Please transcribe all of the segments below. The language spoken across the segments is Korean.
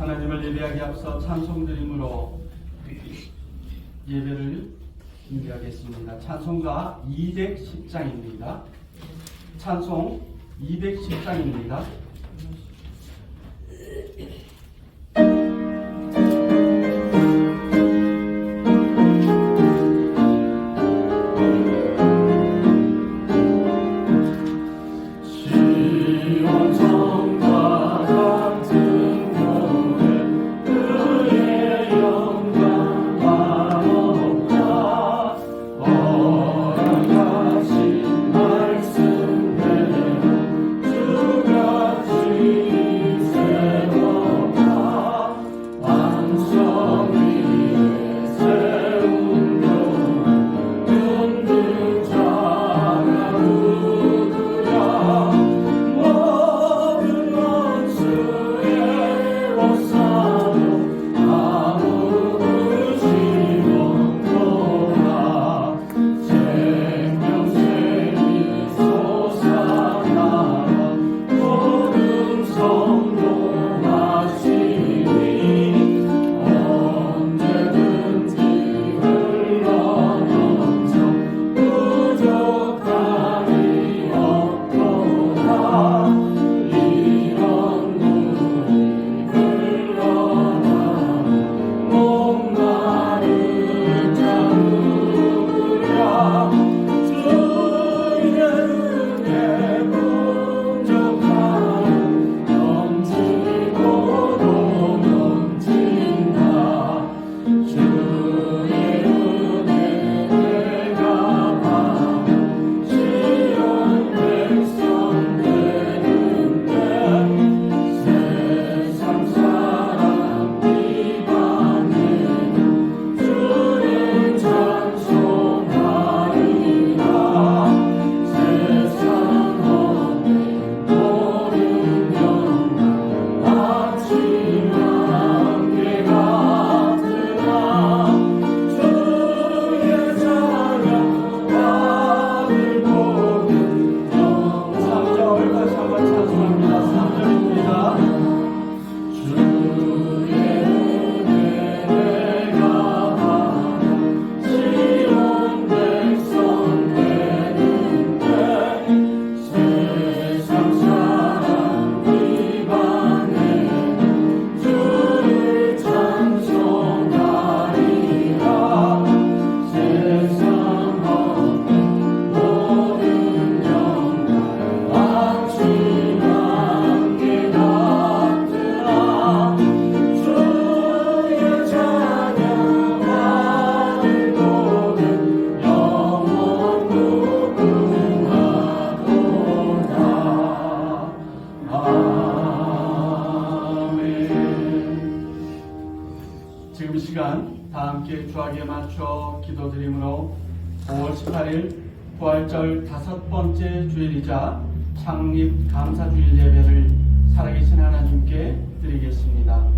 하나님을 예배하기 앞서 찬송드림으로 예배를 준비하겠습니다. 찬송가 210장입니다. 찬송 210장입니다. 지금 이 시간 다 함께 주하게 맞춰 기도드림으로 5월 18일 부활절 5번째 주일이자 창립 감사주일 예배를 살아계신 하나님께 드리겠습니다.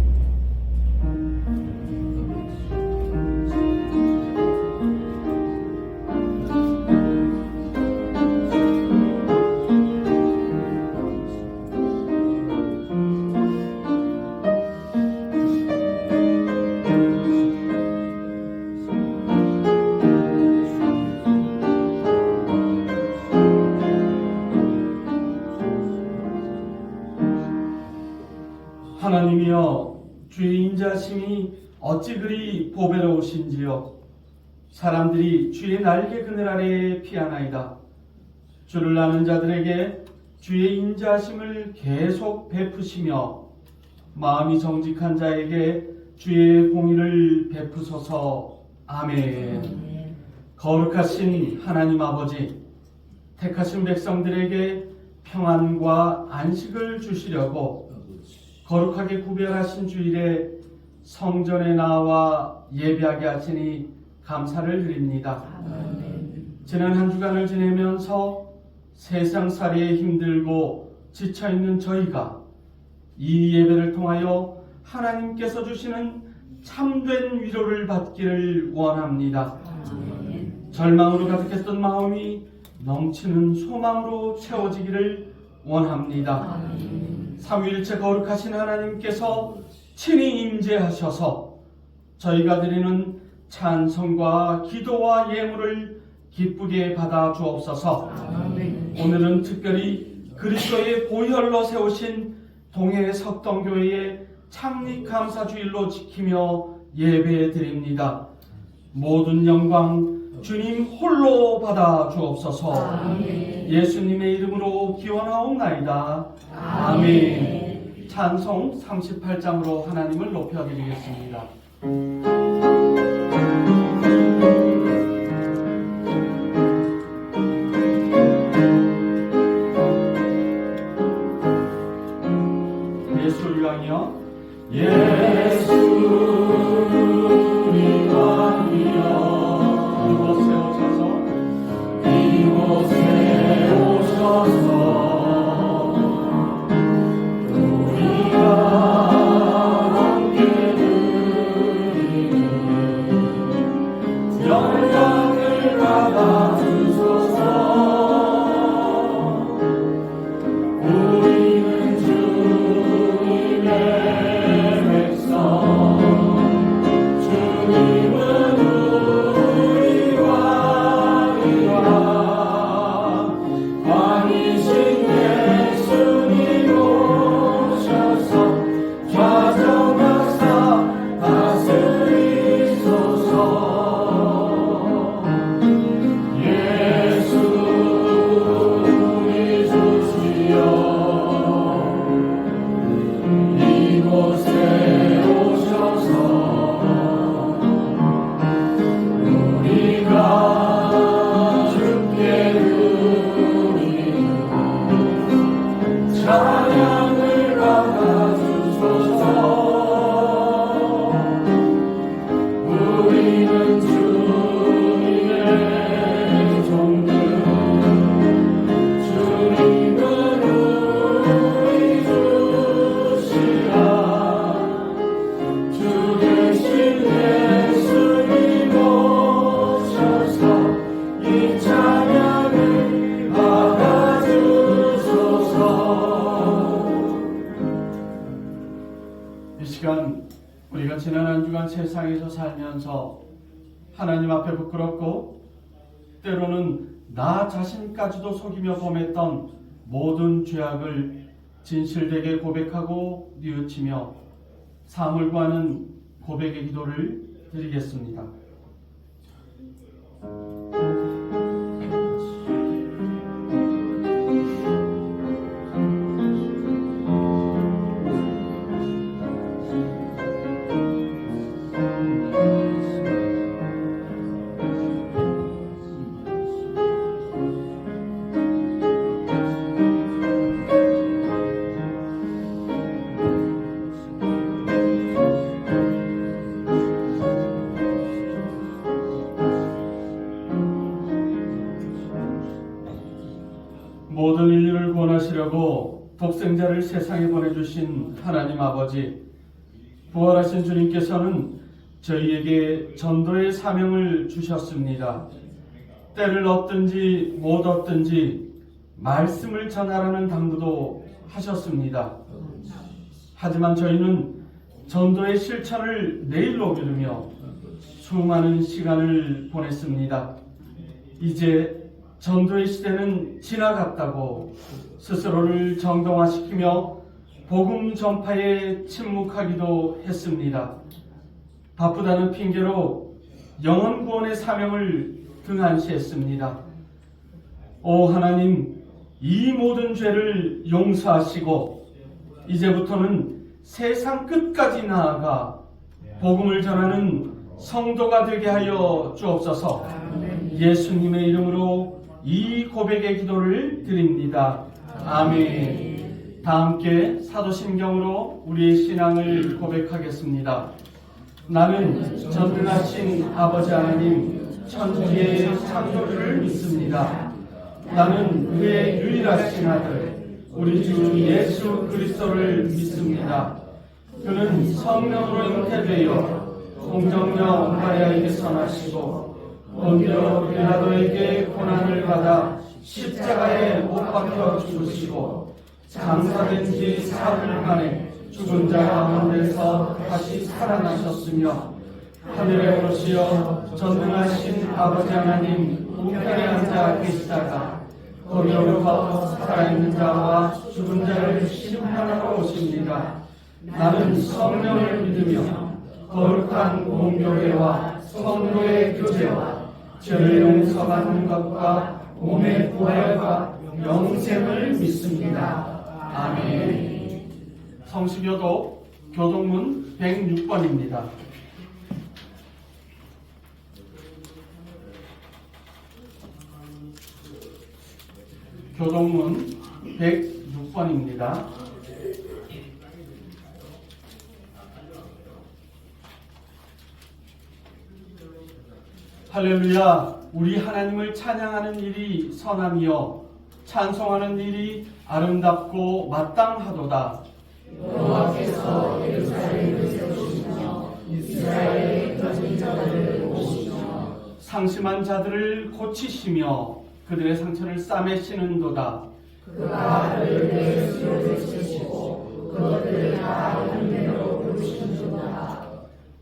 하나님이여, 주의 인자심이 어찌 그리 보배로우신지요. 사람들이 주의 날개 그늘 아래에 피하나이다. 주를 아는 자들에게 주의 인자심을 계속 베푸시며 마음이 정직한 자에게 주의 공의를 베푸소서. 아멘. 거룩하신 하나님 아버지, 택하신 백성들에게 평안과 안식을 주시려고 거룩하게 구별하신 주일에 성전에 나와 예배하게 하시니 감사를 드립니다. 지난 한 주간을 지내면서 세상살이에 힘들고 지쳐있는 저희가 이 예배를 통하여 하나님께서 주시는 참된 위로를 받기를 원합니다. 절망으로 가득했던 마음이 넘치는 소망으로 채워지기를 원합니다. 삼위일체 거룩하신 하나님께서 친히 임재하셔서 저희가 드리는 찬송과 기도와 예물을 기쁘게 받아 주옵소서. 오늘은 특별히 그리스도의 보혈로 세우신 동해 석동교회의 창립 감사주일로 지키며 예배 드립니다. 모든 영광 주님 홀로 받아 주옵소서. 예수님의 이름으로 기원하옵나이다. 아멘. 찬송 38장으로 하나님을 높여드리겠습니다. 예수 왕이여, 예수 우리 왕이여, 이곳에 오셔서 이곳에 오셔서 우리가 지난 한 주간 세상에서 살면서 하나님 앞에 부끄럽고 때로는 나 자신까지도 속이며 범했던 모든 죄악을 진실되게 고백하고 뉘우치며 사함을 구하는 고백의 기도를 드리겠습니다. 모든 인류를 구원하시려고 독생자를 세상에 보내주신 하나님 아버지, 부활하신 주님께서는 저희에게 전도의 사명을 주셨습니다. 때를 얻든지 못 얻든지 말씀을 전하라는 당부도 하셨습니다. 하지만 저희는 전도의 실천을 내일로 미루며 수많은 시간을 보냈습니다. 이제 전도의 시대는 지나갔다고 스스로를 정당화시키며 복음 전파에 침묵하기도 했습니다. 바쁘다는 핑계로 영혼 구원의 사명을 등한시했습니다. 오 하나님, 이 모든 죄를 용서하시고 이제부터는 세상 끝까지 나아가 복음을 전하는 성도가 되게 하여 주옵소서. 예수님의 이름으로 이 고백의 기도를 드립니다. 아멘. 다 함께 사도신경으로 우리의 신앙을 고백하겠습니다. 나는 전능하신 아버지 하나님 천지의 창조주를 믿습니다. 나는 그의 유일하신 아들 우리 주 예수 그리스도를 믿습니다. 그는 성령으로 잉태되어 공정녀 마리아에게서 나시고 본디오 빌라도에게 고난을 받아 십자가에 못 박혀 죽으시고 장사된 지 4일 만에 죽은 자 가운데서 다시 살아나셨으며 하늘에 오르시어 전능하신 아버지 하나님 우편에 앉아 계시다가 거기로부터 살아있는 자와 죽은 자를 심판하러 오십니다. 나는 성령을 믿으며 거룩한 공교회와 성도의 교제와 죄를 용서받는 것과 몸의 부활과 영생을 믿습니다. 아멘. 성시교도 교동문 106번입니다. 교동문 106번입니다. 할렐루야. 우리 하나님을 찬양하는 일이 선함이요 찬송하는 일이 아름답고 마땅하도다. 여호와께서 예루살렘을 세우시며 이스라엘의 거진 자들을 모시며 상심한 자들을 고치시며 그들의 상처를 싸매시는도다. 그가 그들의 수요를 쓰시고 그것들을 다 은혜로 부르시는도다.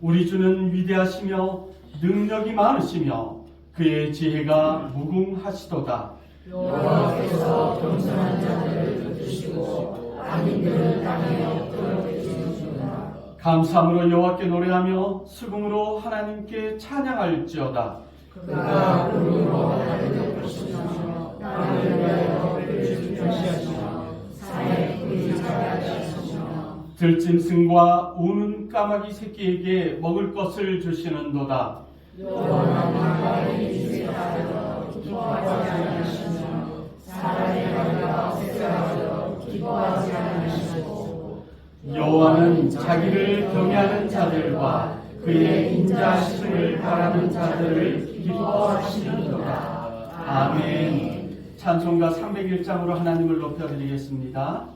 우리 주는 위대하시며 능력이 많으시며 그의 지혜가 무궁하시도다. 여호와께서 겸손한 자들을 붙드시고 악인들을 땅에 엎드려 계시는도다. 감사함으로 여호와께 노래하며 수금으로 하나님께 찬양할지어다. 그가 구름으로 하늘을 보시며 땅을 위하여 빛을 표시하시며 산에 불이 자게 하시며 들짐승과 우는 까마귀 새끼에게 먹을 것을 주시는도다. 여호와는 인생에 따라 기뻐하지 않으시며 사람의 머리가 쇠하여 기뻐하지 않으시고 여호와는 자기를 경외하는 자들과 그의 인자하심을 바라는 자들을 기뻐하시는도다. 아멘. 찬송가 301장으로 하나님을 높여드리겠습니다.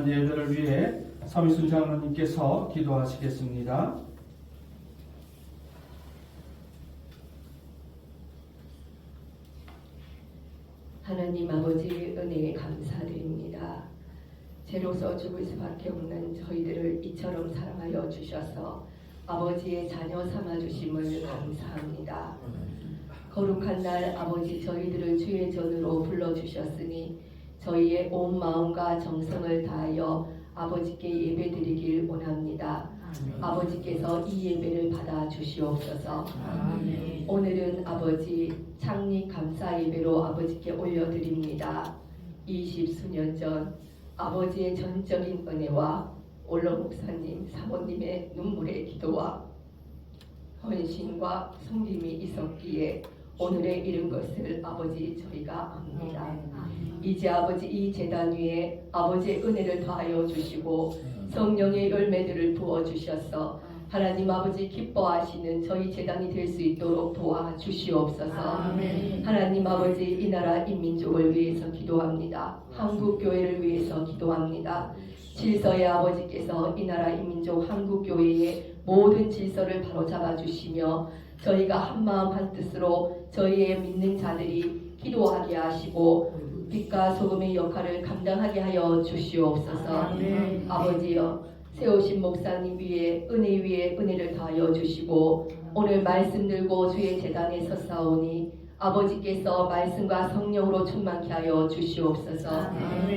예배를 위해 서미순 장로님께서 기도하시겠습니다. 하나님 아버지 은혜에 감사드립니다. 죄로서 죽을 수밖에 없는 저희들을 이처럼 사랑하여 주셔서 아버지의 자녀 삼아주심을 감사합니다. 거룩한 날 아버지 저희들을 주의 전으로 불러주셨으니 저희의 온 마음과 정성을 다하여 아버지께 예배드리길 원합니다. 아버지께서 이 예배를 받아 주시옵소서. 오늘은 아버지 창립 감사 예배로 아버지께 올려드립니다. 20수년 전 아버지의 전적인 은혜와 올로 목사님, 사모님의 눈물의 기도와 헌신과 섬김이 있었기에 오늘에 이른 것을 아버지 저희가 압니다. 이제 아버지 이 제단 위에 아버지의 은혜를 더하여 주시고 성령의 열매들을 부어 주셔서 하나님 아버지 기뻐하시는 저희 제단이 될 수 있도록 도와주시옵소서. 하나님 아버지 이 나라 이 민족을 위해서 기도합니다. 한국 교회를 위해서 기도합니다. 질서의 아버지께서 이 나라 이 민족 한국 교회의 모든 질서를 바로잡아 주시며 저희가 한마음 한뜻으로 저희의 믿는 자들이 기도하게 하시고 빛과 소금의 역할을 감당하게 하여 주시옵소서. 아버지여 세우신 목사님 위에 은혜 위에 은혜를 더하여 주시고 오늘 말씀 들고 주의 제단에 섰사오니 아버지께서 말씀과 성령으로 충만케 하여 주시옵소서.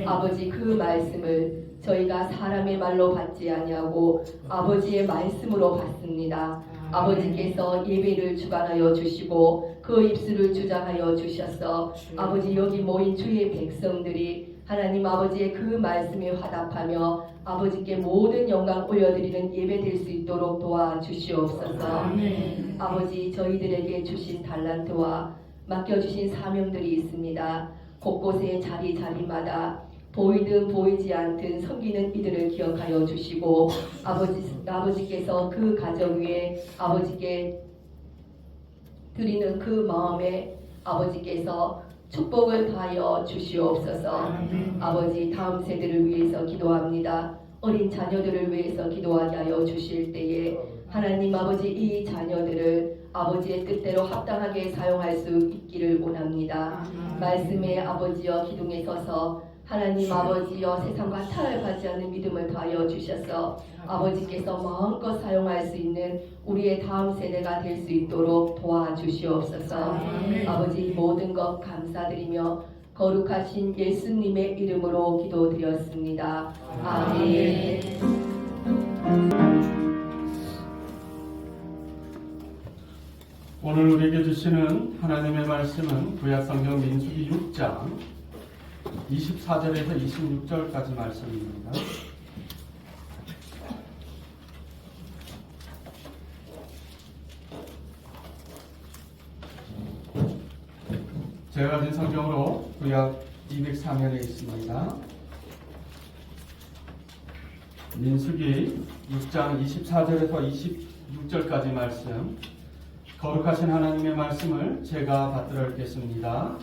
아버지 그 말씀을 저희가 사람의 말로 받지 아니하고 아버지의 말씀으로 받습니다. 아버지께서 예배를 주관하여 주시고 그 입술을 주장하여 주셔서 아버지 여기 모인 주의 백성들이 하나님 아버지의 그 말씀에 화답하며 아버지께 모든 영광 올려드리는 예배 될 수 있도록 도와주시옵소서. 아버지 저희들에게 주신 달란트와 맡겨주신 사명들이 있습니다. 곳곳에 자리마다 보이든 보이지 않든 섬기는 이들을 기억하여 주시고 아버지께서 그 가정 위에 아버지께 드리는 그 마음에 아버지께서 축복을 더하여 주시옵소서. 아버지 다음 세대를 위해서 기도합니다. 어린 자녀들을 위해서 기도하게 하여 주실 때에 하나님 아버지 이 자녀들을 아버지의 뜻대로 합당하게 사용할 수 있기를 원합니다. 말씀의 아버지여 기둥에 서서 하나님 아버지여 세상과 타협하지 않는 믿음을 더하여 주셔서 아버지께서 마음껏 사용할 수 있는 우리의 다음 세대가 될 수 있도록 도와주시옵소서. 아버지 모든 것 감사드리며 거룩하신 예수님의 이름으로 기도드렸습니다. 아멘. 오늘 우리에게 주시는 하나님의 말씀은 구약성경 민수기 6장 24절에서 26절까지 말씀입니다. 제가 가진 성경으로 구약 204면에 있습니다. 민수기 6장 24절에서 26절까지 말씀, 거룩하신 하나님의 말씀을 제가 받들어 읽겠습니다.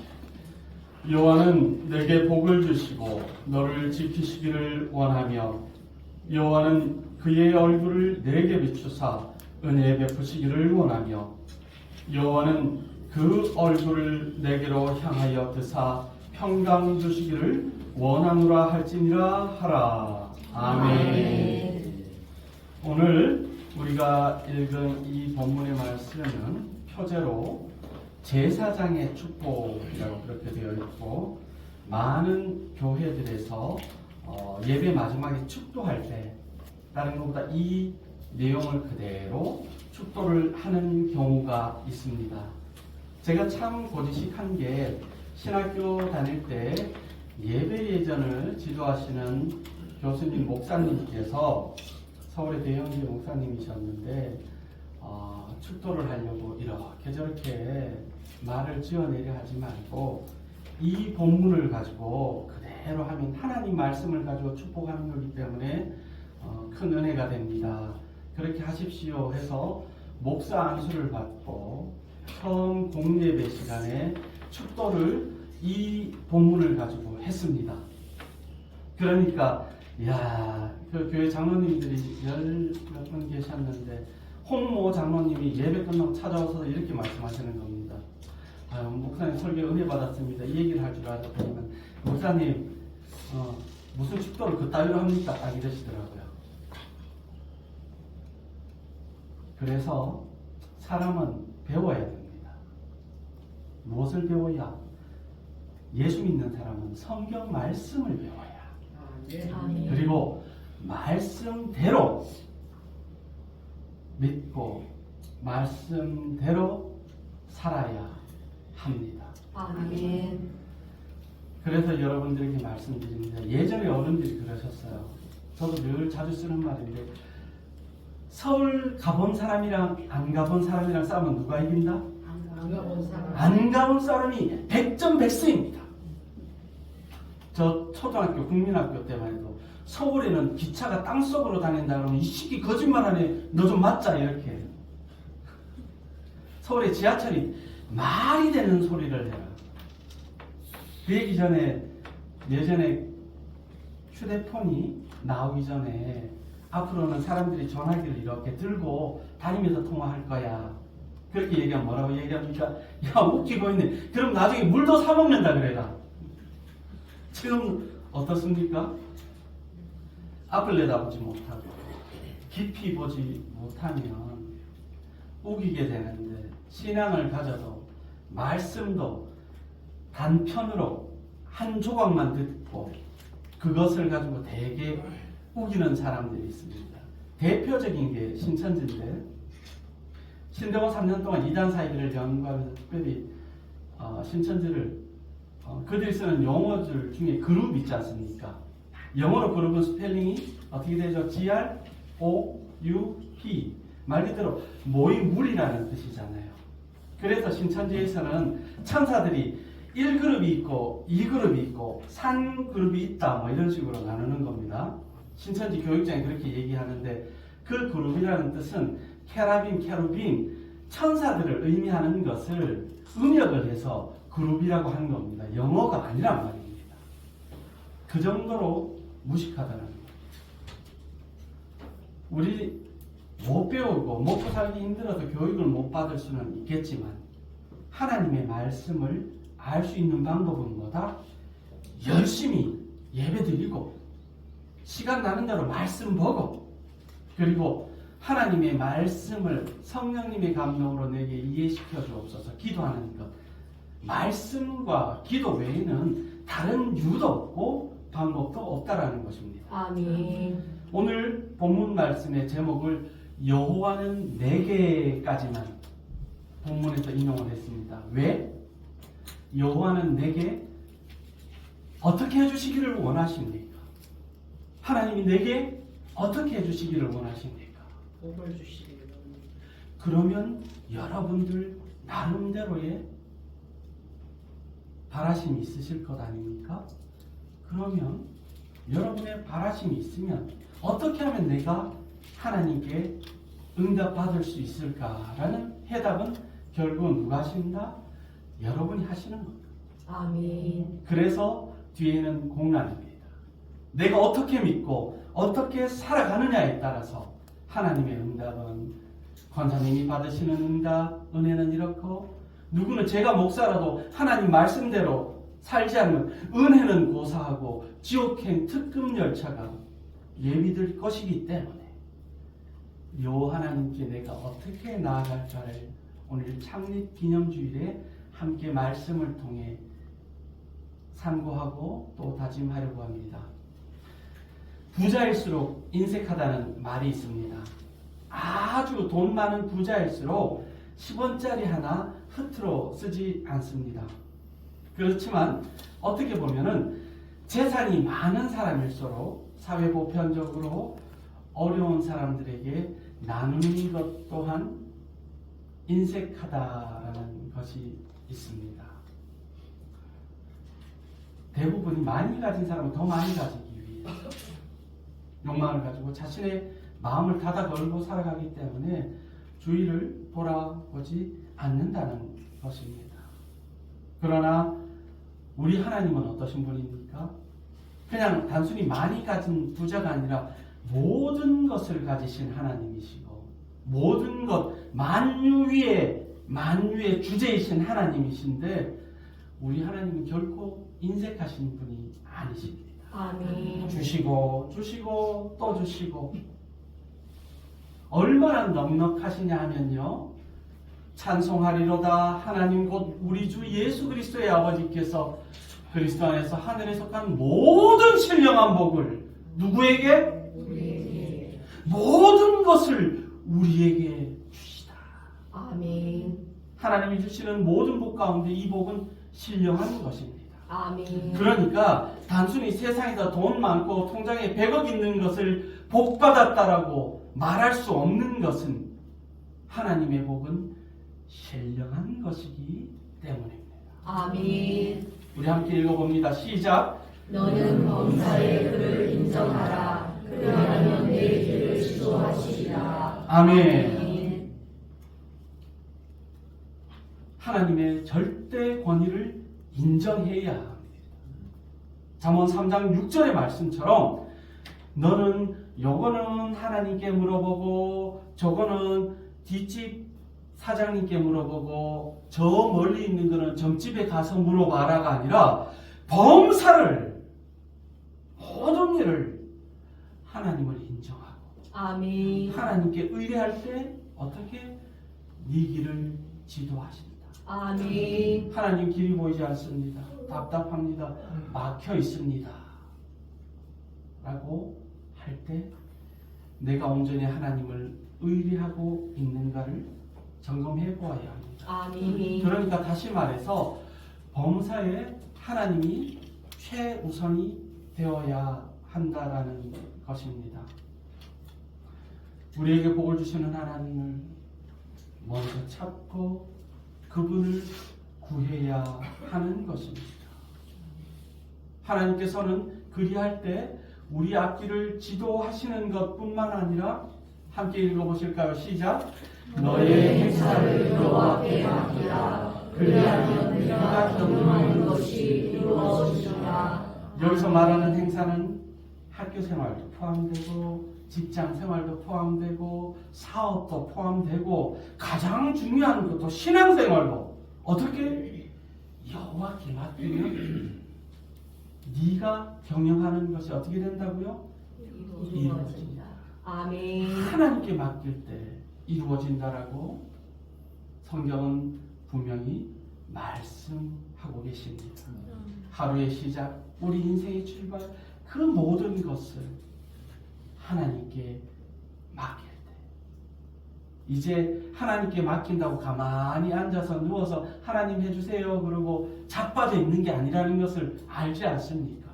여호와는 내게 복을 주시고 너를 지키시기를 원하며 여호와는 그의 얼굴을 내게 비추사 은혜 베푸시기를 원하며 여호와는 그 얼굴을 내게로 향하여 드사 평강 주시기를 원하노라 할지니라 하라. 아멘. 오늘 우리가 읽은 이 본문의 말씀은 표제로 제사장의 축복이라고 그렇게 되어 있고 많은 교회들에서 예배 마지막에 축도할 때 다른 것보다 이 내용을 그대로 축도를 하는 경우가 있습니다. 제가 참 고지식한 게 신학교 다닐 때 예배 예전을 지도하시는 교수님 목사님께서 서울의 대형교 목사님이셨는데 축도를 하려고 이렇게 저렇게 말을 지어내려 하지 말고 이 본문을 가지고 그대로 하면 하나님 말씀을 가지고 축복하는 거기 때문에 큰 은혜가 됩니다. 그렇게 하십시오 해서 목사 안수를 받고 처음 공예배 시간에 축도를 이 본문을 가지고 했습니다. 그러니까 그 교회 장로님들이 10몇 분 계셨는데 홍모 장로님이 예배 끝나고 찾아와서 이렇게 말씀하시는 겁니다. 목사님 설교 은혜 받았습니다. 이 얘기를 할 줄 알았더니만 목사님 무슨 축도를 그따위로 합니까? 딱 이러시더라고요. 그래서 사람은 배워야 됩니다. 무엇을 배워야? 예수 믿는 사람은 성경 말씀을 배워야. 아멘. 그리고 말씀대로 믿고 말씀대로 살아야 합니다. 아멘. 그래서 여러분들에게 말씀드립니다. 예전에 어른들이 그러셨어요. 저도 늘 자주 쓰는 말인데, 서울 가본 사람이랑 안 가본 사람이랑 싸우면 누가 이긴다? 안 가본 사람. 안 가본 사람이 100점 100승입니다. 저 초등학교 국민학교 때만 해도 서울에는 기차가 땅속으로 다닌다 그러면 이 새끼 거짓말하네, 너 좀 맞자, 이렇게 해요. 서울의 지하철이 말이 되는 소리를 해요. 그 얘기 전에, 예전에 휴대폰이 나오기 전에 앞으로는 사람들이 전화기를 이렇게 들고 다니면서 통화할 거야, 그렇게 얘기하면 뭐라고 얘기합니까? 야, 웃기고 있네. 그럼 나중에 물도 사 먹는다 그래라. 지금 어떻습니까? 앞을 내다보지 못하고 깊이 보지 못하면 우기게 되는데, 신앙을 가져도 말씀도 단편으로 한 조각만 듣고 그것을 가지고 되게 우기는 사람들이 있습니다. 대표적인 게 신천지인데, 신대원 3년 동안 이단 사이비를 연구하면서 특별히 신천지를 그들이 쓰는 용어들 중에 그룹 있지 않습니까? 영어로 그룹은 스펠링이 어떻게 되죠? G-R-O-U-P, 말 그대로 모임물이라는 뜻이잖아요. 그래서 신천지에서는 천사들이 1그룹이 있고 2그룹이 있고 3그룹이 있다, 뭐 이런 식으로 나누는 겁니다. 신천지 교육장이 그렇게 얘기하는데, 그 그룹이라는 뜻은 케라빔, 천사들을 의미하는 것을 음역을 해서 그룹이라고 하는 겁니다. 영어가 아니란 말입니다. 그 정도로 무식하다는 거예요. 우리 못 배우고 먹고 살기 힘들어서 교육을 못 받을 수는 있겠지만, 하나님의 말씀을 알 수 있는 방법은 뭐다? 열심히 예배드리고 시간 나는 대로 말씀 보고, 그리고 하나님의 말씀을 성령님의 감동으로 내게 이해시켜 주옵소서 기도하는 것. 말씀과 기도 외에는 다른 이유도 없고 방법도 없다라는 것입니다. 아멘. 오늘 본문 말씀의 제목을 여호와는 내게까지만 본문에서 인용을 했습니다. 왜? 여호와는 내게 어떻게 해주시기를 원하십니까? 하나님이 내게 어떻게 해주시기를 원하십니까? 복을 주시기를. 그러면 여러분들 나름대로의 바라심이 있으실 것 아닙니까? 그러면 여러분의 바라심이 있으면 어떻게 하면 내가 하나님께 응답받을 수 있을까라는 해답은 결국은 누가 하신다? 여러분이 하시는 겁니다. 아멘. 그래서 뒤에는 공란입니다. 내가 어떻게 믿고 어떻게 살아가느냐에 따라서 하나님의 응답은, 권사님이 받으시는 응답, 은혜는 이렇고, 누구는 제가 목사라도 하나님 말씀대로 살지 않으면 은혜는 고사하고 지옥행 특급 열차가 예비될 것이기 때문에, 요 하나님께 내가 어떻게 나아갈까를 오늘 창립 기념주일에 함께 말씀을 통해 상고하고 또 다짐하려고 합니다. 부자일수록 인색하다는 말이 있습니다. 아주 돈 많은 부자일수록 10원짜리 하나 흐트러 쓰지 않습니다. 그렇지만 어떻게 보면은 재산이 많은 사람일수록 사회 보편적으로 어려운 사람들에게 나누는 것 또한 인색하다라는 것이 있습니다. 대부분이 많이 가진 사람은 더 많이 가지기 위해 욕망을 가지고 자신의 마음을 닫아 걸고 살아가기 때문에 주위를 돌아보지 않는다는 것입니다. 그러나 우리 하나님은 어떠신 분입니까? 그냥 단순히 많이 가진 부자가 아니라 모든 것을 가지신 하나님이시고, 모든 것, 만유의 주제이신 하나님이신데, 우리 하나님은 결코 인색하신 분이 아니십니다. 아멘. 주시고 또 주시고, 얼마나 넉넉하시냐 하면요, 찬송하리로다 하나님 곧 우리 주 예수 그리스도의 아버지께서 그리스도 안에서 하늘에 속한 모든 신령한 복을 누구에게? 우리에게 모든 것을 우리에게 주시다. 아멘. 하나님이 주시는 모든 복 가운데 이 복은 신령한 것입니다. 아멘. 그러니까 단순히 세상에서 돈 많고 통장에 100억 있는 것을 복 받았다라고 말할 수 없는 것은 하나님의 복은 신령한 것이기 때문입니다. 아멘. 우리 함께 읽어봅니다. 시작. 너는 범사의 그를 인정하라. 그리하면 내 길을 지도하시리라. 아멘. 하나님의 절대 권위를 인정해야 합니다. 잠언 3장 6절의 말씀처럼 너는 요거는 하나님께 물어보고 저거는 뒷집 사장님께 물어보고 저 멀리 있는 거는 점집에 가서 물어봐라가 아니라 범사를 모든 일을 하나님을 인정하고 아멘. 하나님께 의뢰할 때 어떻게 네 길을 지도하신다. 아멘. 하나님 길이 보이지 않습니다. 답답합니다. 막혀 있습니다. 라고 할 때 내가 온전히 하나님을 의뢰하고 있는가를 점검해 보아야 합니다. 아멘. 그러니까 다시 말해서 범사에 하나님이 최우선이 되어야 한다라는 것입니다. 우리에게 복을 주시는 하나님을 먼저 찾고 그분을 구해야 하는 것입니다. 하나님께서는 그리할 때 우리 앞길을 지도하시는 것뿐만 아니라 함께 읽어보실까요? 시작. 너의 행사를 여호와께 맡기라. 그리하면 네가 경영하는 것이 이루어지리라. 여기서 말하는 행사는 학교 생활도 포함되고 직장 생활도 포함되고 사업도 포함되고 가장 중요한 것도 신앙생활도 어떻게 여호와께 맡기면 네가 경영하는 것이 어떻게 된다고요? 이루어진다. 아멘. 하나님께 맡길 때 이루어진다라고 성경은 분명히 말씀하고 계십니다. 하루의 시작, 우리 인생의 출발, 그 모든 것을 하나님께 맡길 때 이제 하나님께 맡긴다고 가만히 앉아서 누워서 하나님 해주세요 그러고 자빠져 있는 게 아니라는 것을 알지 않습니까?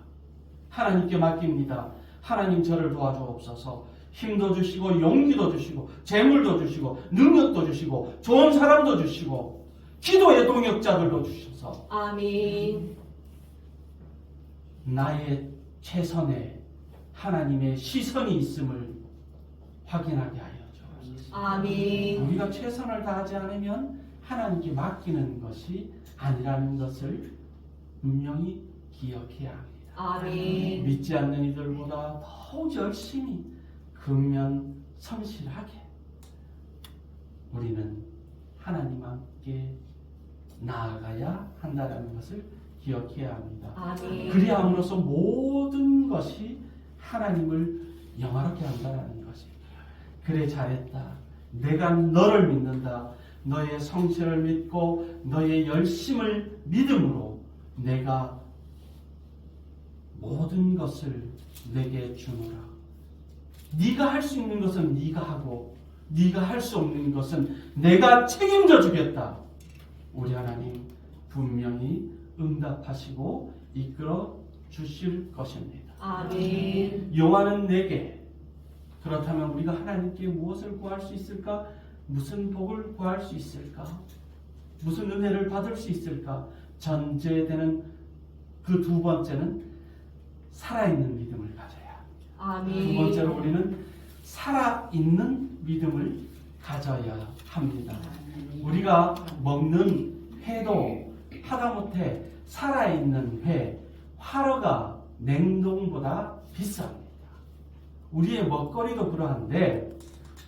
하나님께 맡깁니다. 하나님 저를 도와주옵소서. 힘도 주시고 용기도 주시고 재물도 주시고 능력도 주시고 좋은 사람도 주시고 기도의 동역자들도 주셔서 아멘. 나의 최선에 하나님의 시선이 있음을 확인하게 하여 주옵소서. 아멘. 우리가 최선을 다하지 않으면 하나님께 맡기는 것이 아니라는 것을 분명히 기억해야 합니다. 아멘. 믿지 않는 이들보다 더욱 열심히 근면 성실하게 우리는 하나님 함께 나아가야 한다는 것을 기억해야 합니다. 아멘. 그리함으로써 모든 것이 하나님을 영화롭게 한다는 것입니다. 그래 잘했다. 내가 너를 믿는다. 너의 성실을 믿고 너의 열심을 믿음으로 내가 모든 것을 내게 주노라. 네가 할 수 있는 것은 네가 하고 네가 할 수 없는 것은 내가 책임져 주겠다. 우리 하나님 분명히 응답하시고 이끌어 주실 것입니다. 아멘. 여호와는 내게 그렇다면 우리가 하나님께 무엇을 구할 수 있을까? 무슨 복을 구할 수 있을까? 무슨 은혜를 받을 수 있을까? 전제되는 그 두 번째는 살아있는 믿음을 가져야 합니다. 아멘. 두 번째로 우리는 살아있는 믿음을 가져야 합니다. 우리가 먹는 회도 하다못해 살아있는 회, 화로가 냉동보다 비쌉니다. 우리의 먹거리도 그러한데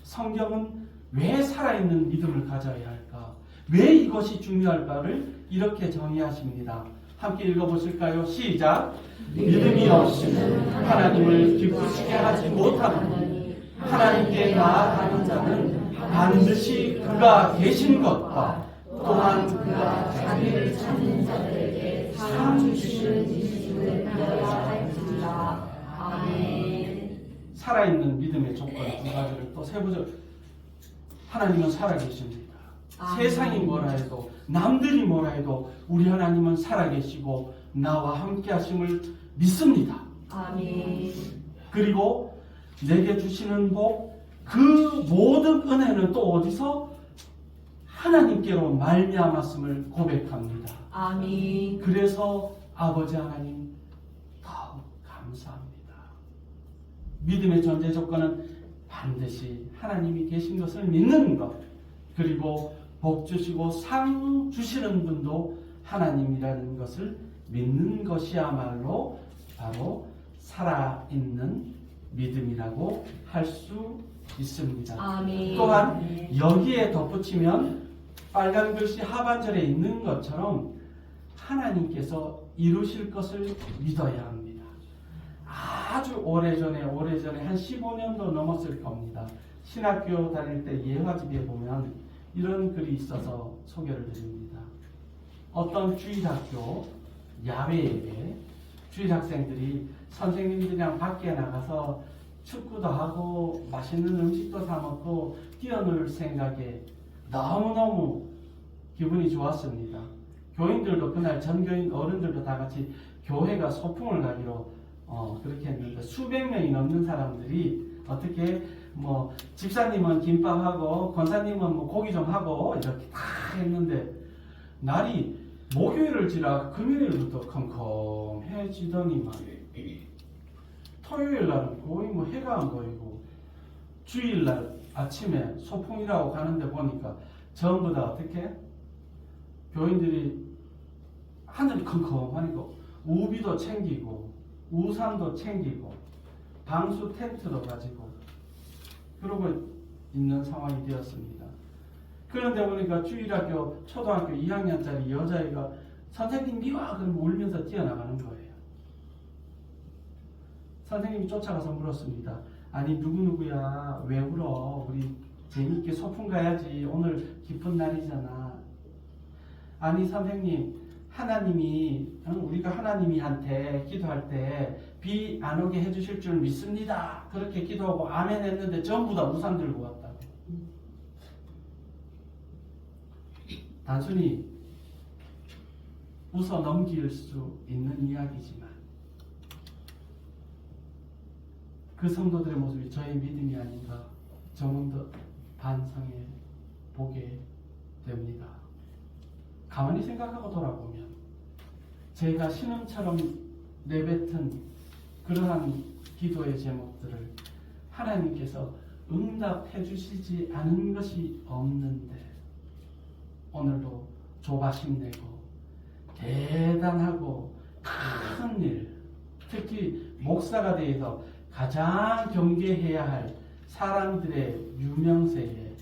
성경은 왜 살아있는 믿음을 가져야 할까? 왜 이것이 중요할까를 이렇게 정의하십니다. 함께 읽어보실까요? 시작! 믿음이 없이는 하나님을 기쁘시게 하지 못하노니 하나님께 나아가는 자는 반드시 그가 계신 것과 또한 그가 자기를 찾는 자들에게 상 주시는 인심을 믿어야 할지니라. 아멘. 살아있는 믿음의 조건 두 가지를 또 세부적. 하나님은 살아계십니다. 세상이 뭐라 해도 남들이 뭐라 해도 우리 하나님은 살아계시고 나와 함께 하심을 믿습니다. 아멘. 그리고 내게 주시는 복, 그 모든 은혜는 또 어디서? 하나님께로 말미암았음을 고백합니다. 아멘. 그래서 아버지 하나님 더욱 감사합니다. 믿음의 전제 조건은 반드시 하나님이 계신 것을 믿는 것, 그리고 복 주시고 상 주시는 분도 하나님이라는 것을 믿는 것이야말로 바로 살아있는 믿음이라고 할 수 있습니다. 아멘. 또한 여기에 덧붙이면 빨간 글씨 하반절에 있는 것처럼 하나님께서 이루실 것을 믿어야 합니다. 아주 오래전에 한 15년도 넘었을 겁니다. 신학교 다닐 때 예화집에 보면 이런 글이 있어서 소개를 드립니다. 어떤 주일학교 야외에 주일학생들이 선생님들이랑 밖에 나가서 축구도 하고 맛있는 음식도 사 먹고 뛰어놀 생각에 너무너무 기분이 좋았습니다. 교인들도 그날 전교인 어른들도 다 같이 교회가 소풍을 가기로 그렇게 했는데 수백 명이 넘는 사람들이 어떻게 뭐 집사님은 김밥하고 권사님은 뭐 고기 좀 하고 이렇게 다 했는데 날이 목요일을 지나 금요일부터 컴컴해지더니만 토요일 날은 거의 뭐 해가 안 보이고 주일날 아침에 소풍이라고 가는데 보니까 전부 다 어떻게 교인들이 하늘이 컴컴하니까 우비도 챙기고 우산도 챙기고 방수 텐트도 가지고 그러고 있는 상황이 되었습니다. 그런데 보니까 주일학교 초등학교 2학년짜리 여자애가 선생님 미워 그러면 울면서 뛰어나가는 거예요. 선생님이 쫓아가서 물었습니다. 아니 누구누구야 왜 울어? 우리 재밌게 소풍 가야지. 오늘 기쁜 날이잖아. 아니 선생님 하나님이 우리가 하나님이한테 기도할 때 비 안 오게 해주실 줄 믿습니다. 그렇게 기도하고 아멘 했는데 전부 다 우산 들고 왔다고. 단순히 웃어 넘길 수 있는 이야기지만 그 성도들의 모습이 저의 믿음이 아닌가 조금 더 반성해 보게 됩니다. 가만히 생각하고 돌아보면 제가 신음처럼 내뱉은 그러한 기도의 제목들을 하나님께서 응답해 주시지 않은 것이 없는데 오늘도 조바심 내고 대단하고 큰 일, 특히 목사가 되어서 가장 경계해야 할 사람들의 유명세에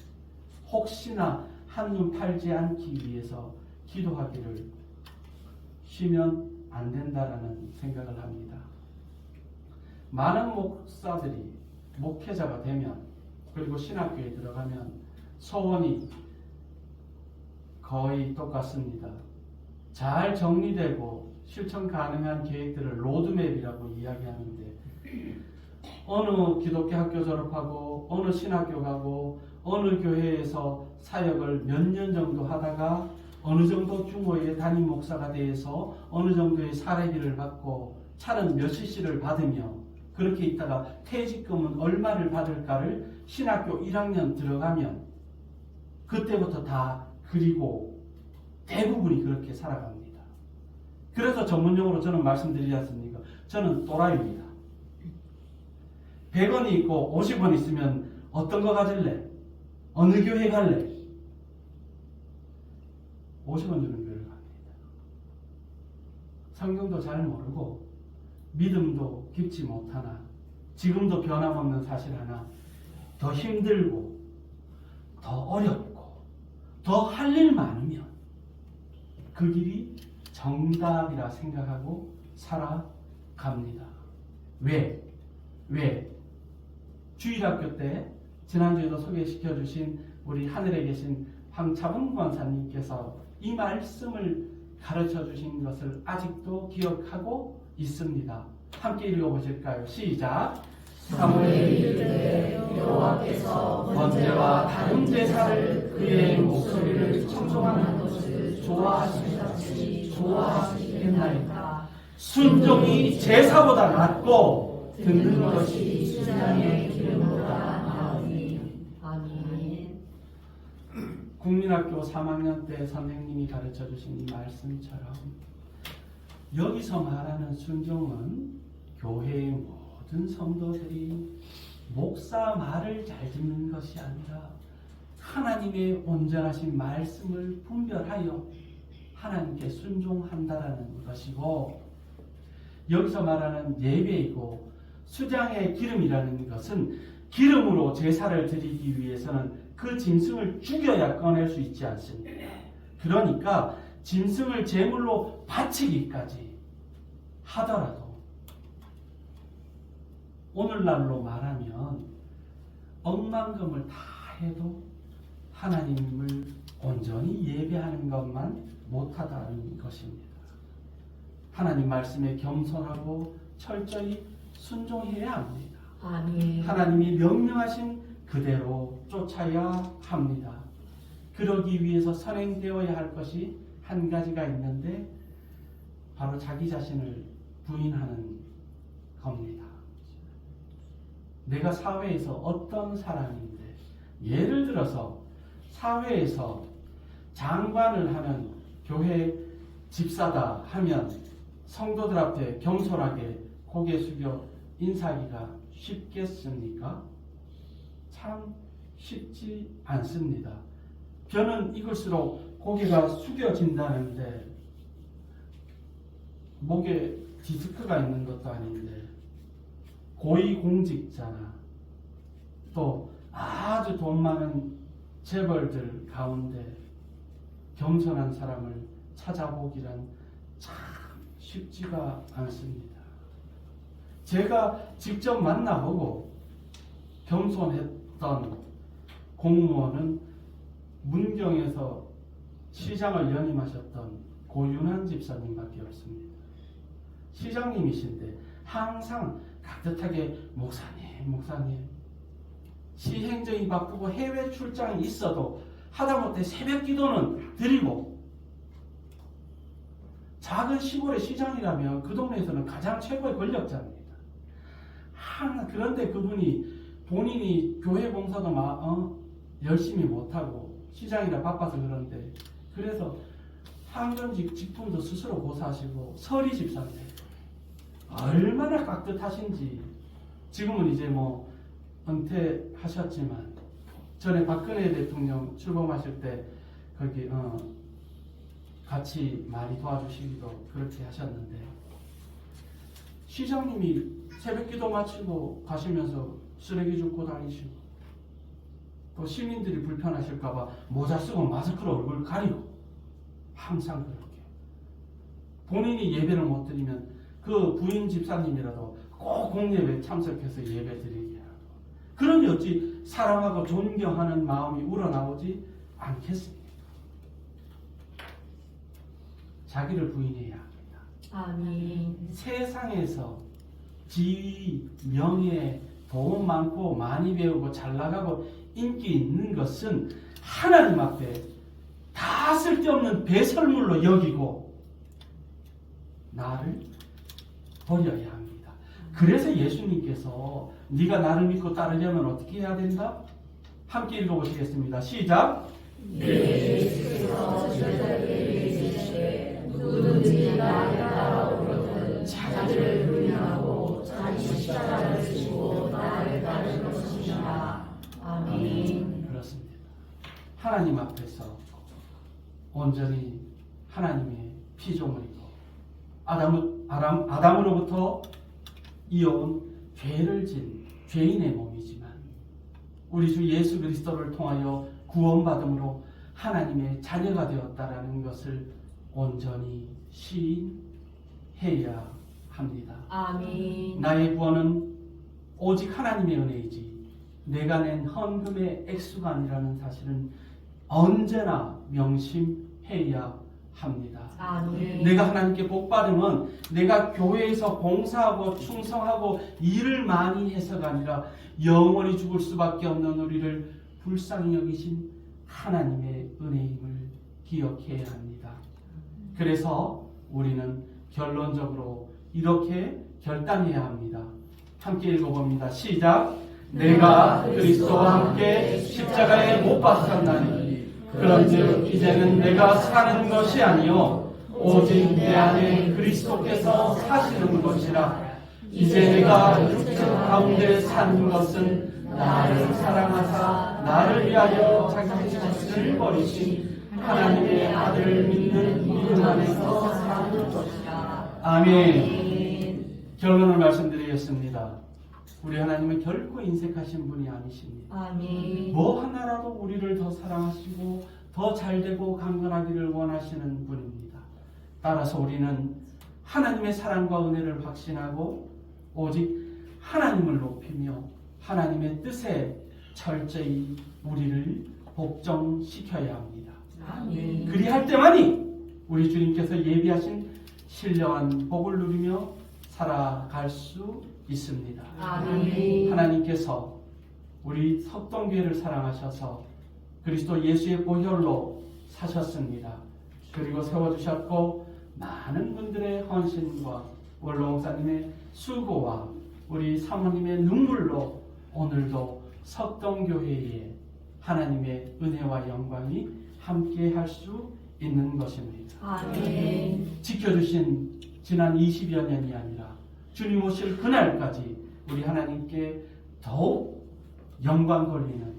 혹시나 한눈 팔지 않기 위해서 기도하기를 쉬면 안 된다라는 생각을 합니다. 많은 목사들이 목회자가 되면 그리고 신학교에 들어가면 소원이 거의 똑같습니다. 잘 정리되고 실천 가능한 계획들을 로드맵이라고 이야기하는데 어느 기독교 학교 졸업하고 어느 신학교 가고 어느 교회에서 사역을 몇 년 정도 하다가 어느 정도 규모의 담임 목사가 돼서 어느 정도의 사례비를 받고 차는 몇 cc를 받으며 그렇게 있다가 퇴직금은 얼마를 받을까를 신학교 1학년 들어가면 그때부터 다 그리고 대부분이 그렇게 살아갑니다. 그래서 전문용어로 저는 말씀드리지 않습니까? 저는 또라이입니다. 100원이 있고 50원 있으면 어떤 거 가질래? 어느 교회 갈래? 50원 주는 교회를 갑니다. 성경도 잘 모르고 믿음도 깊지 못하나 지금도 변함없는 사실 하나 더 힘들고 더 어렵고 더 할 일 많으면 그 길이 정답이라 생각하고 살아갑니다. 왜? 주일학교 때 지난주에도 소개시켜 주신 우리 하늘에 계신 황차분 권사님께서 이 말씀을 가르쳐 주신 것을 아직도 기억하고 있습니다. 함께 읽어보실까요? 시작! 사무엘이 이르되 여호와께서 번제와 다른 제사를 그의 목소리를 청종하는 것을 좋아하시듯이 좋아하시겠나이까. 순종이 제사보다 낫고 듣는 것이 순양의 기름보다 나으니. 아멘. 국민학교 3학년 때 선생님이 가르쳐 주신 이 말씀처럼 여기서 말하는 순종은 교회의 모든 성도들이 목사 말을 잘 듣는 것이 아니라 하나님의 온전하신 말씀을 분별하여 하나님께 순종한다라는 것이고, 여기서 말하는 예배이고 수장의 기름이라는 것은 기름으로 제사를 드리기 위해서는 그 짐승을 죽여야 꺼낼 수 있지 않습니까? 그러니까 짐승을 제물로 바치기까지 하더라도 오늘날로 말하면 억만금을 다 해도 하나님을 온전히 예배하는 것만 못하다는 것입니다. 하나님 말씀에 겸손하고 철저히 순종해야 합니다. 아멘. 하나님이 명령하신 그대로 쫓아야 합니다. 그러기 위해서 선행되어야 할 것이 한 가지가 있는데 바로 자기 자신을 부인하는 겁니다. 내가 사회에서 어떤 사람인데, 예를 들어서 사회에서 장관을 하는 교회 집사다 하면 성도들 앞에 겸손하게 고개 숙여 인사하기가 쉽겠습니까? 참 쉽지 않습니다. 저는 익을수록 고개가 숙여진다는데 목에 디스크가 있는 것도 아닌데 고위공직자나 또 아주 돈 많은 재벌들 가운데 겸손한 사람을 찾아보기란 참 쉽지가 않습니다. 제가 직접 만나보고 겸손했던 공무원은 문경에서 시장을 연임하셨던 고윤한 집사님밖에 없습니다. 시장님이신데 항상 따뜻하게 목사님 시행정이 바쁘고 해외 출장이 있어도 하다못해 새벽 기도는 드리고, 작은 시골의 시장이라면 그 동네에서는 가장 최고의 권력자입니다. 그런데 그분이 본인이 교회 봉사도 열심히 못하고 시장이라 바빠서 그런데, 그래서 황금직 직분도 스스로 고사하시고 서리 집사님 얼마나 깍듯하신지. 지금은 이제 은퇴하셨지만 전에 박근혜 대통령 출범하실 때 거기 같이 많이 도와주시기도 그렇게 하셨는데, 시장님이 새벽기도 마치고 가시면서 쓰레기 줍고 다니시고, 또 시민들이 불편하실까봐 모자 쓰고 마스크로 얼굴 가리고 항상 그렇게, 본인이 예배를 못 드리면 그 부인 집사님이라도 꼭 공예회에 참석해서 예배 드리게 하고, 그러니 어찌 사랑하고 존경하는 마음이 우러나오지 않겠습니까? 자기를 부인해야 합니다. 아멘. 세상에서 지위, 명예, 돈 많고 많이 배우고 잘 나가고 인기 있는 것은 하나님 앞에 다 쓸데없는 배설물로 여기고 나를 버려야 합니다. 그래서 예수님께서 네가 나를 믿고 따르려면 어떻게 해야 된다? 함께 읽어보시겠습니다. 시작. 예수께서 제자들에게 이르시되 누구든지 나를 따라오려면 자기를 부인하고 자기 십자가를 지고 나를 따르는 것이니라. 아멘. 그렇습니다. 하나님 앞에서 온전히 하나님의 피조물이고 아담으로부터 이어온 죄를 진 죄인의 몸이지만 우리 주 예수 그리스도를 통하여 구원받음으로 하나님의 자녀가 되었다라는 것을 온전히 시인해야 합니다. 아멘. 나의 구원은 오직 하나님의 은혜이지 내가 낸 헌금의 액수가 아니라는 사실은 언제나 명심해야 합니다. 아멘. 내가 하나님께 복 받으면 내가 교회에서 봉사하고 충성하고 일을 많이 해서가 아니라 영원히 죽을 수밖에 없는 우리를 불쌍히 여기신 하나님의 은혜임을 기억해야 합니다. 그래서 우리는 결론적으로 이렇게 결단해야 합니다. 함께 읽어봅니다. 시작. 내가 그리스도와 함께 십자가에 못 박혔나니 그런즉 이제는 내가 사는 것이 아니요 오직 내 안에 그리스도께서 사시는 것이라. 이제 내가 육체 가운데 사는 것은 나를 사랑하사 나를 위하여 자기 자신을 버리신 하나님의 아들을 믿는 믿음 안에서 사는 것이라. 아멘. 결론을 말씀드리겠습니다. 우리 하나님은 결코 인색하신 분이 아니십니다. 아멘. 뭐 하나라도 우리를 더 사랑하시고 더 잘되고 강건하기를 원하시는 분입니다. 따라서 우리는 하나님의 사랑과 은혜를 확신하고 오직 하나님을 높이며 하나님의 뜻에 철저히 우리를 복종시켜야 합니다. 아멘. 그리할 때만이 우리 주님께서 예비하신 신령한 복을 누리며 살아갈 수 있습니다. 아멘. 하나님께서 우리 석동교회를 사랑하셔서 그리스도 예수의 보혈로 사셨습니다. 그리고 세워주셨고 많은 분들의 헌신과 원로 목사님의 수고와 우리 사모님의 눈물로 오늘도 석동교회에 하나님의 은혜와 영광이 함께 할 수 있는 것입니다. 아멘. 지켜주신 지난 20여 년이 아니라 주님 오실 그날까지 우리 하나님께 더욱 영광 돌리는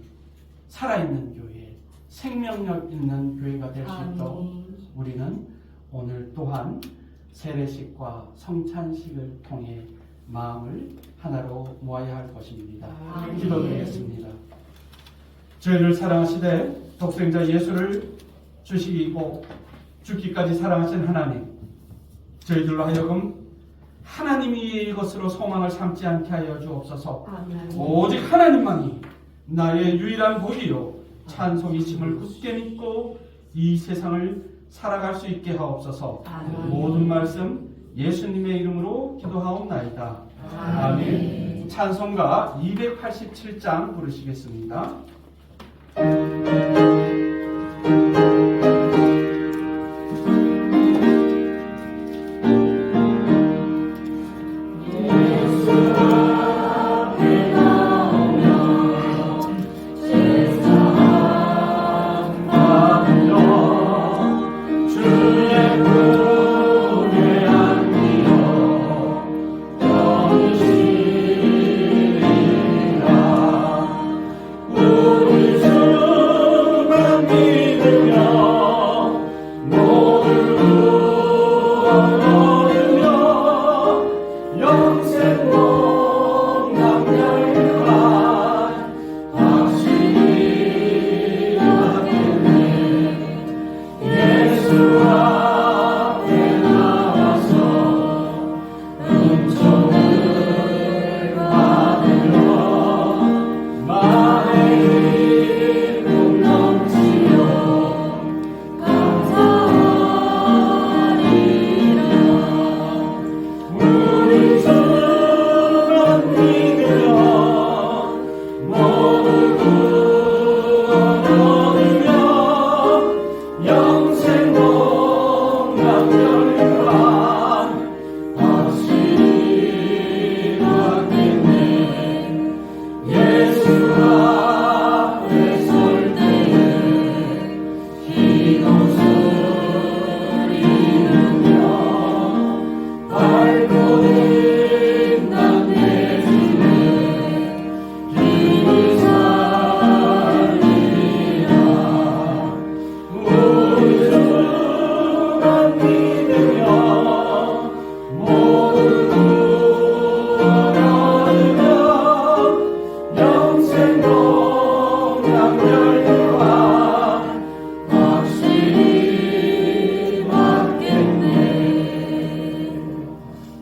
살아있는 교회, 생명력 있는 교회가 될 수 있도록 아멘. 우리는 오늘 또한 세례식과 성찬식을 통해 마음을 하나로 모아야 할 것입니다. 아멘. 기도드리겠습니다. 저희를 사랑하시되 독생자 예수를 주시고 죽기까지 사랑하신 하나님, 저희들로 하여금 하나님이 이것으로 소망을 삼지 않게 하여 주옵소서. 아멘. 오직 하나님만이 나의 유일한 복이요 찬송이심을 굳게 믿고 이 세상을 살아갈 수 있게 하옵소서. 아멘. 모든 말씀 예수님의 이름으로 기도하옵나이다. 아멘. 찬송가 287장 부르시겠습니다.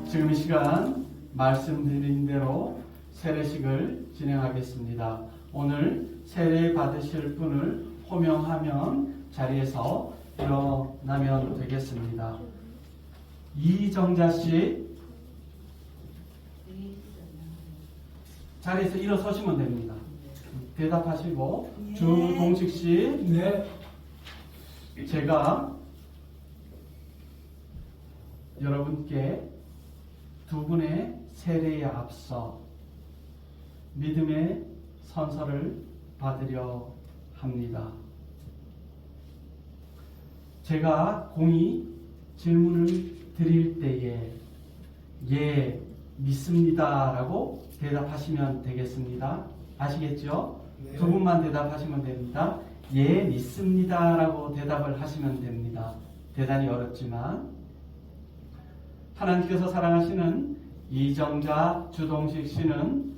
지금 이 시간 말씀드린 대로 세례식을 진행하겠습니다. 오늘 세례 받으실 분을 호명하면 자리에서 일어나면 되겠습니다. 이정자 씨 자리에서 일어서시면 됩니다. 대답하시고 주동식 씨 네. 제가 여러분께 두 분의 세례에 앞서 믿음의 선서를 받으려 합니다. 제가 공히 질문을 드릴 때에 예, 믿습니다 라고 대답하시면 되겠습니다. 아시겠죠? 네. 두 분만 대답하시면 됩니다. 예, 믿습니다 라고 대답을 하시면 됩니다. 대단히 어렵지만 하나님께서 사랑하시는 이정자 주동식 씨는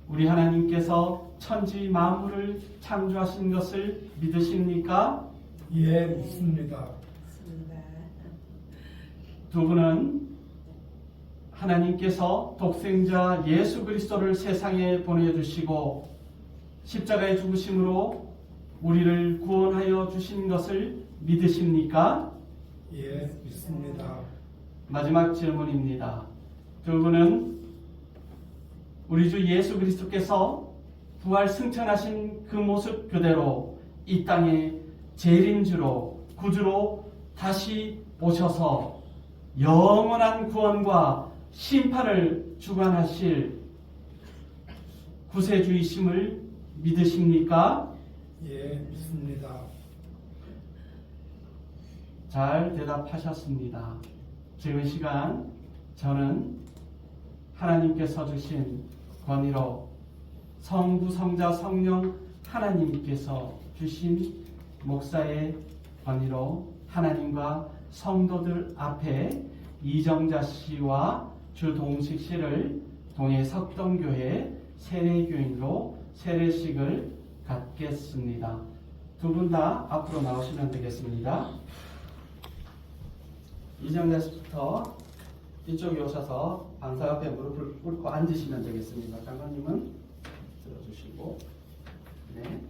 우리 하나님께서 천지 만물을 창조하신 것을 믿으십니까? 예, 믿습니다. 두 분은 하나님께서 독생자 예수 그리스도를 세상에 보내주시고 십자가의 죽으심으로 우리를 구원하여 주신 것을 믿으십니까? 예, 믿습니다. 마지막 질문입니다. 두 분은 우리 주 예수 그리스도께서 부활 승천하신 그 모습 그대로 이 땅에 재림주로 구주로 다시 오셔서 영원한 구원과 심판을 주관하실 구세주이심을 믿으십니까? 예, 믿습니다. 잘 대답하셨습니다. 지금 시간 저는 하나님께서 주신 권위로 성부, 성자, 성령 하나님께서 주신 목사의 권위로 하나님과 성도들 앞에 이정자 씨와 주동식 씨를 동해 석동교회 세례교인으로 세례식을 갖겠습니다. 두 분 다 앞으로 나오시면 되겠습니다. 이정자 씨부터 이쪽에 오셔서 방사 앞에 무릎을 꿇고 앉으시면 되겠습니다. 장로님은 들어주시고, 네,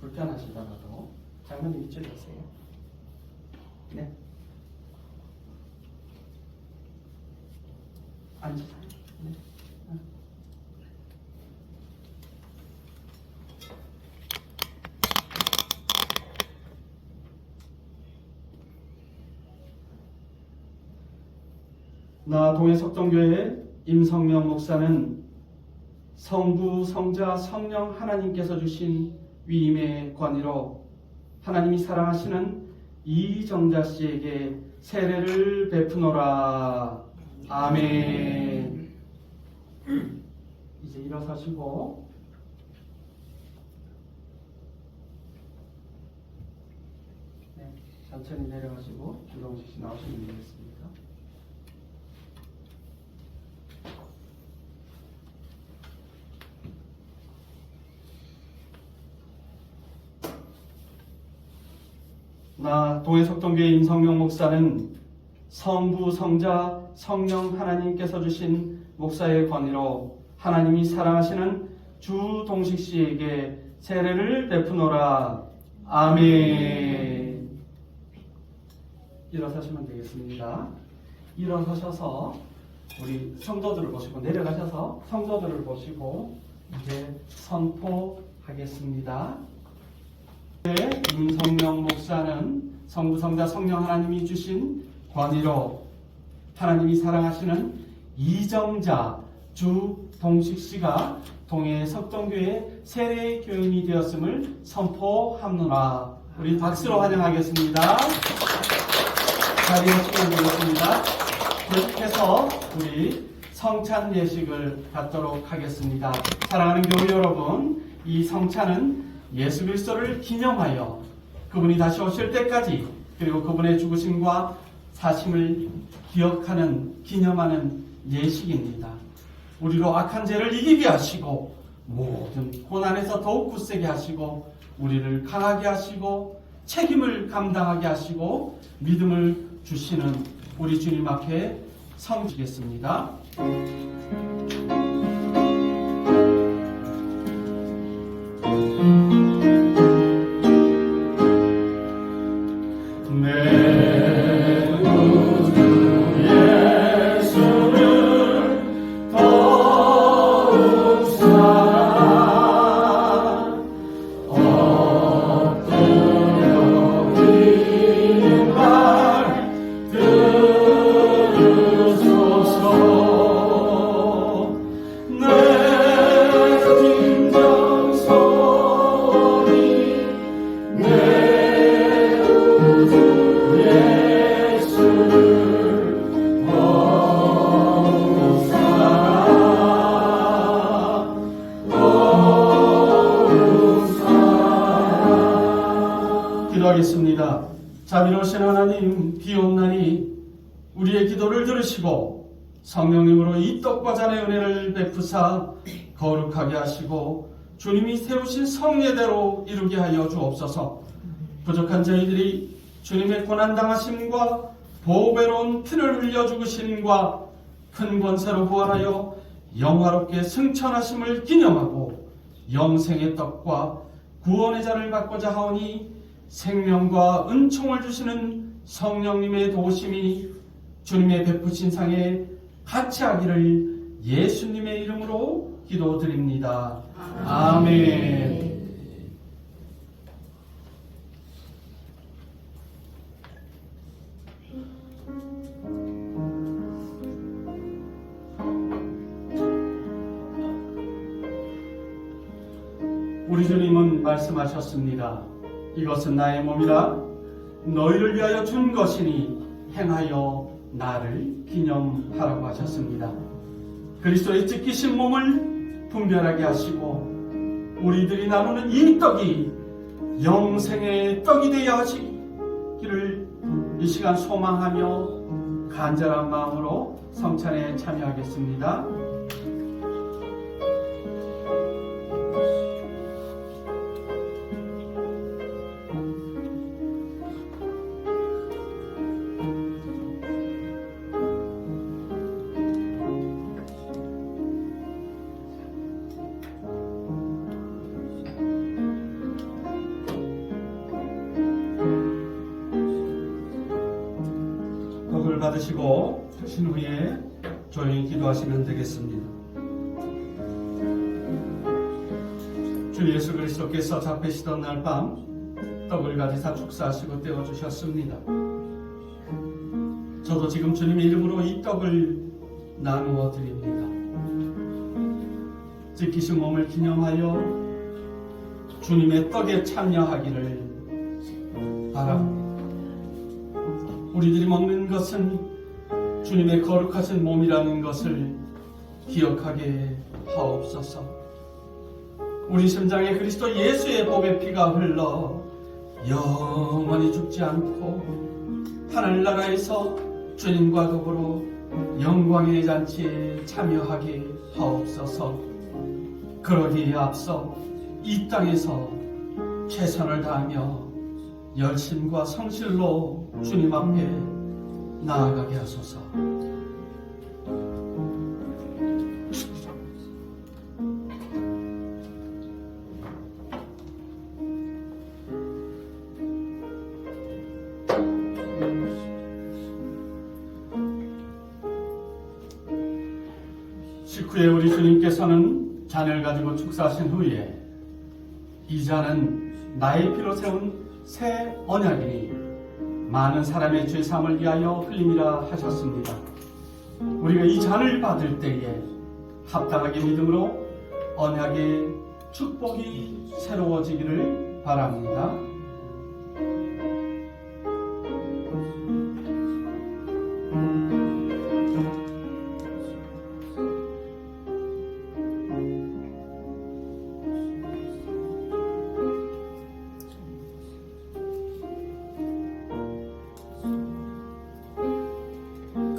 불편하시더라도 장로님 이쪽에 오세요. 네, 앉으세요. 네. 나 동해 석동교회 임성명 목사는 성부, 성자, 성령 하나님께서 주신 위임의 권위로 하나님이 사랑하시는 이정자 씨에게 세례를 베푸노라. 아멘. 이제 일어서시고 네, 천천히 내려가시고 주동식 씨 나오시면 되겠습니다. 나 동해 석동교회 임성명 목사는 성부, 성자, 성령 하나님께서 주신 목사의 권위로 하나님이 사랑하시는 주동식 씨에게 세례를 베푸노라. 아멘. 일어서시면 되겠습니다. 일어서셔서 우리 성도들을 보시고 내려가셔서 성도들을 보시고 이제 선포하겠습니다. 임성명 목사는 성부, 성자, 성령 하나님이 주신 권위로 하나님이 사랑하시는 이정자 주동식 씨가 동해 석동교회 세례교인이 되었음을 선포합니다. 우리 박수로 환영하겠습니다. 자리에 오시면 되겠습니다. 계속해서 우리 성찬 예식을 갖도록 하겠습니다. 사랑하는 교우 여러분, 이 성찬은 예수 그리스도를 기념하여 그분이 다시 오실 때까지 그리고 그분의 죽으심과 사심을 기념하는 예식입니다. 우리로 악한 죄를 이기게 하시고 모든 고난에서 더욱 굳세게 하시고 우리를 강하게 하시고 책임을 감당하게 하시고 믿음을 주시는 우리 주님 앞에 섬기겠습니다. 기도하겠습니다. 자비로우신 하나님, 비옵나니 우리의 기도를 들으시고 성령님으로 이 떡과 잔의 은혜를 베푸사 거룩하게 하시고 주님이 세우신 성례대로 이루게 하여 주옵소서. 부족한 저희들이 주님의 고난당하심과 보배로운 피를 흘려 죽으심과 큰 권세로 부활하여 영화롭게 승천하심을 기념하고 영생의 떡과 구원의 잔을 받고자 하오니 생명과 은총을 주시는 성령님의 도우심이 주님의 베푸신 상에 같이 하기를 예수님의 이름으로 기도드립니다. 아멘. 우리 주님은 말씀하셨습니다. 이것은 나의 몸이라 너희를 위하여 준 것이니 행하여 나를 기념하라고 하셨습니다. 그리스도의 찢기신 몸을 분별하게 하시고 우리들이 나누는 이 떡이 영생의 떡이 되어 하시기를 이 시간 소망하며 간절한 마음으로 성찬에 참여하겠습니다. 떡을 받으시고 드신 후에 조용히 기도하시면 되겠습니다. 주 예수 그리스도께서 잡히시던 날 밤 떡을 가지사 축사하시고 떼어주셨습니다. 저도 지금 주님의 이름으로 이 떡을 나누어 드립니다. 찢기신 몸을 기념하여 주님의 떡에 참여하기를 바랍니다. 우리들이 먹는 것은 주님의 거룩하신 몸이라는 것을 기억하게 하옵소서. 우리 심장에 그리스도 예수의 보배 피가 흘러 영원히 죽지 않고 하늘나라에서 주님과 더불어 영광의 잔치에 참여하게 하옵소서. 그러기에 앞서 이 땅에서 최선을 다하며 열심과 성실로 주님 앞에 나아가게 하소서. 식후에 우리 주님께서는 잔을 가지고 축사하신 후에 이 잔은 나의 피로 세운 새 언약이니 많은 사람의 죄사함을 위하여 흘림이라 하셨습니다. 우리가 이 잔을 받을 때에 합당하게 믿음으로 언약의 축복이 새로워지기를 바랍니다.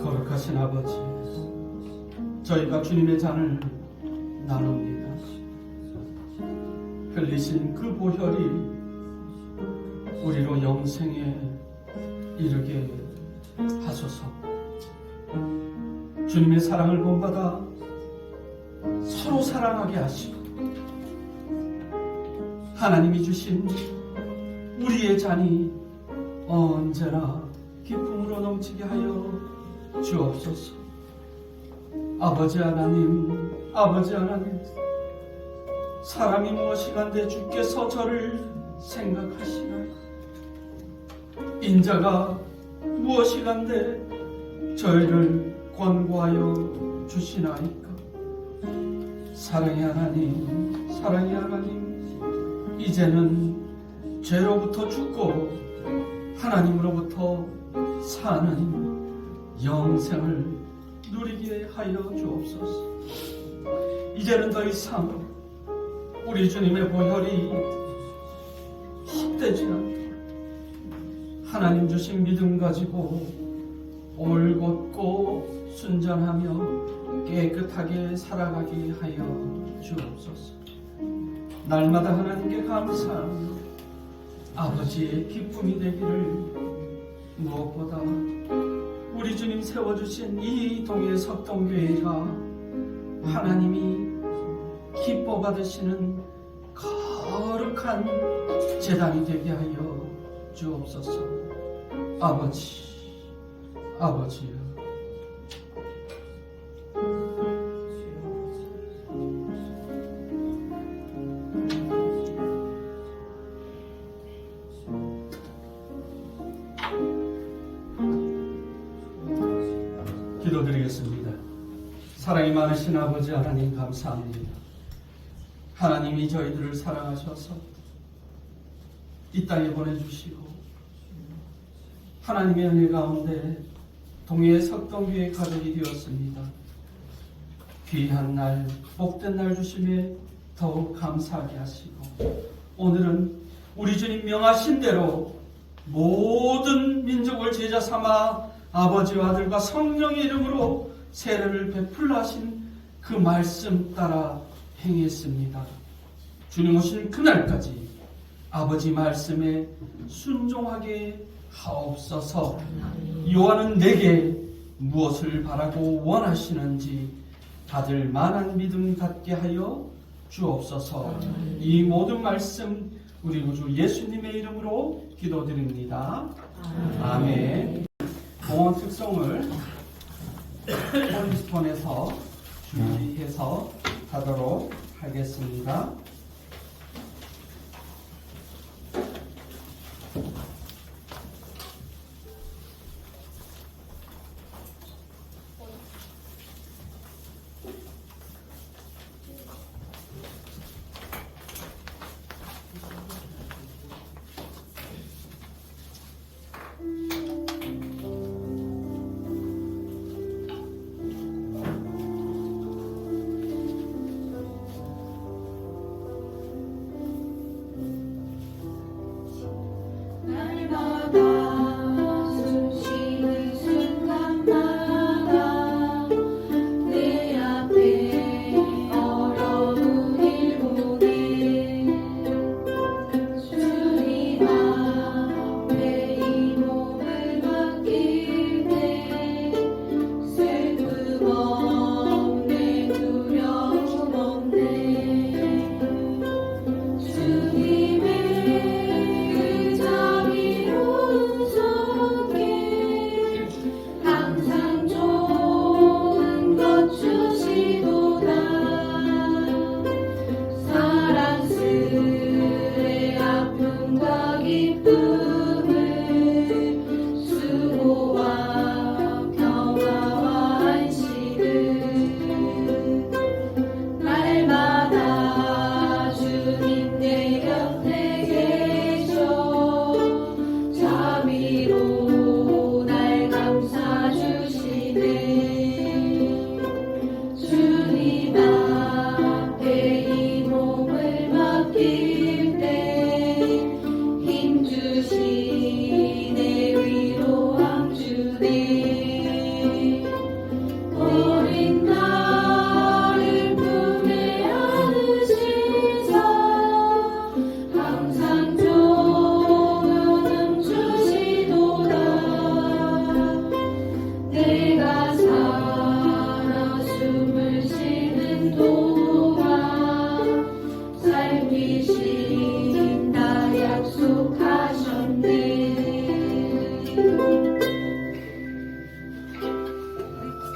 거룩하신 아버지, 저희가 주님의 잔을 나눕니다. 흘리신 그 보혈이 우리로 영생에 이르게 하소서. 주님의 사랑을 본받아 서로 사랑하게 하시고 하나님이 주신 우리의 잔이 언제나 기쁨으로 넘치게 하여 주옵소서. 아버지 하나님, 아버지 하나님, 사람이 무엇이간데 주께서 저를 생각하시나요? 인자가 무엇이간데 저희를 권고하여 주시나이까? 사랑의 하나님, 사랑의 하나님, 이제는 죄로부터 죽고 하나님으로부터 사는 영생을 누리게 하여 주옵소서. 이제는 더 이상 우리 주님의 보혈이 헛되지 않고 하나님 주신 믿음 가지고 올곧고 순전하며 깨끗하게 살아가게 하여 주옵소서. 날마다 하나님께 감사하며 아버지의 기쁨이 되기를, 무엇보다 우리 주님 세워주신 이 동해 석동교회가 하나님이 기뻐 받으시는 거룩한 제단이 되게 하여 주옵소서. 아버지요, 기도드리겠습니다. 사랑이 많으신 아버지 하나님 감사합니다. 하나님이 저희들을 사랑하셔서 이 땅에 보내주시고 하나님의 은혜 가운데 동해 석동교회 가족이 되었습니다. 귀한 날, 복된 날 주심에 더욱 감사하게 하시고, 오늘은 우리 주님 명하신 대로 모든 민족을 제자 삼아 아버지와 아들과 성령의 이름으로 세례를 베풀라 하신 그 말씀 따라 행했습니다. 주님 오신 그날까지 아버지 말씀에 순종하게 하옵소서. 요한은 내게 무엇을 바라고 원하시는지 받을 만한 믿음 갖게 하여 주옵소서. 이 모든 말씀 우리 구주 예수님의 이름으로 기도드립니다. 아멘. 봉헌 특송을 폴리스톤에서 준비해서 하도록 하겠습니다.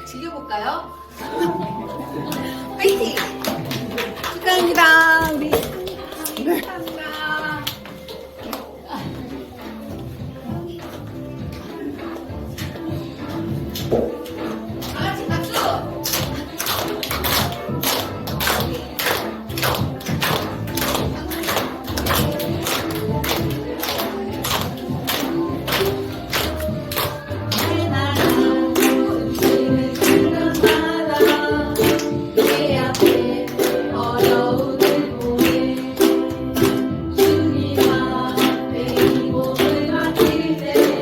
즐겨볼까요? 파이팅! 축하합니다. 우리 감사합니다. 다 같이 박수! 주님 앞에 이 몸을 맡길 때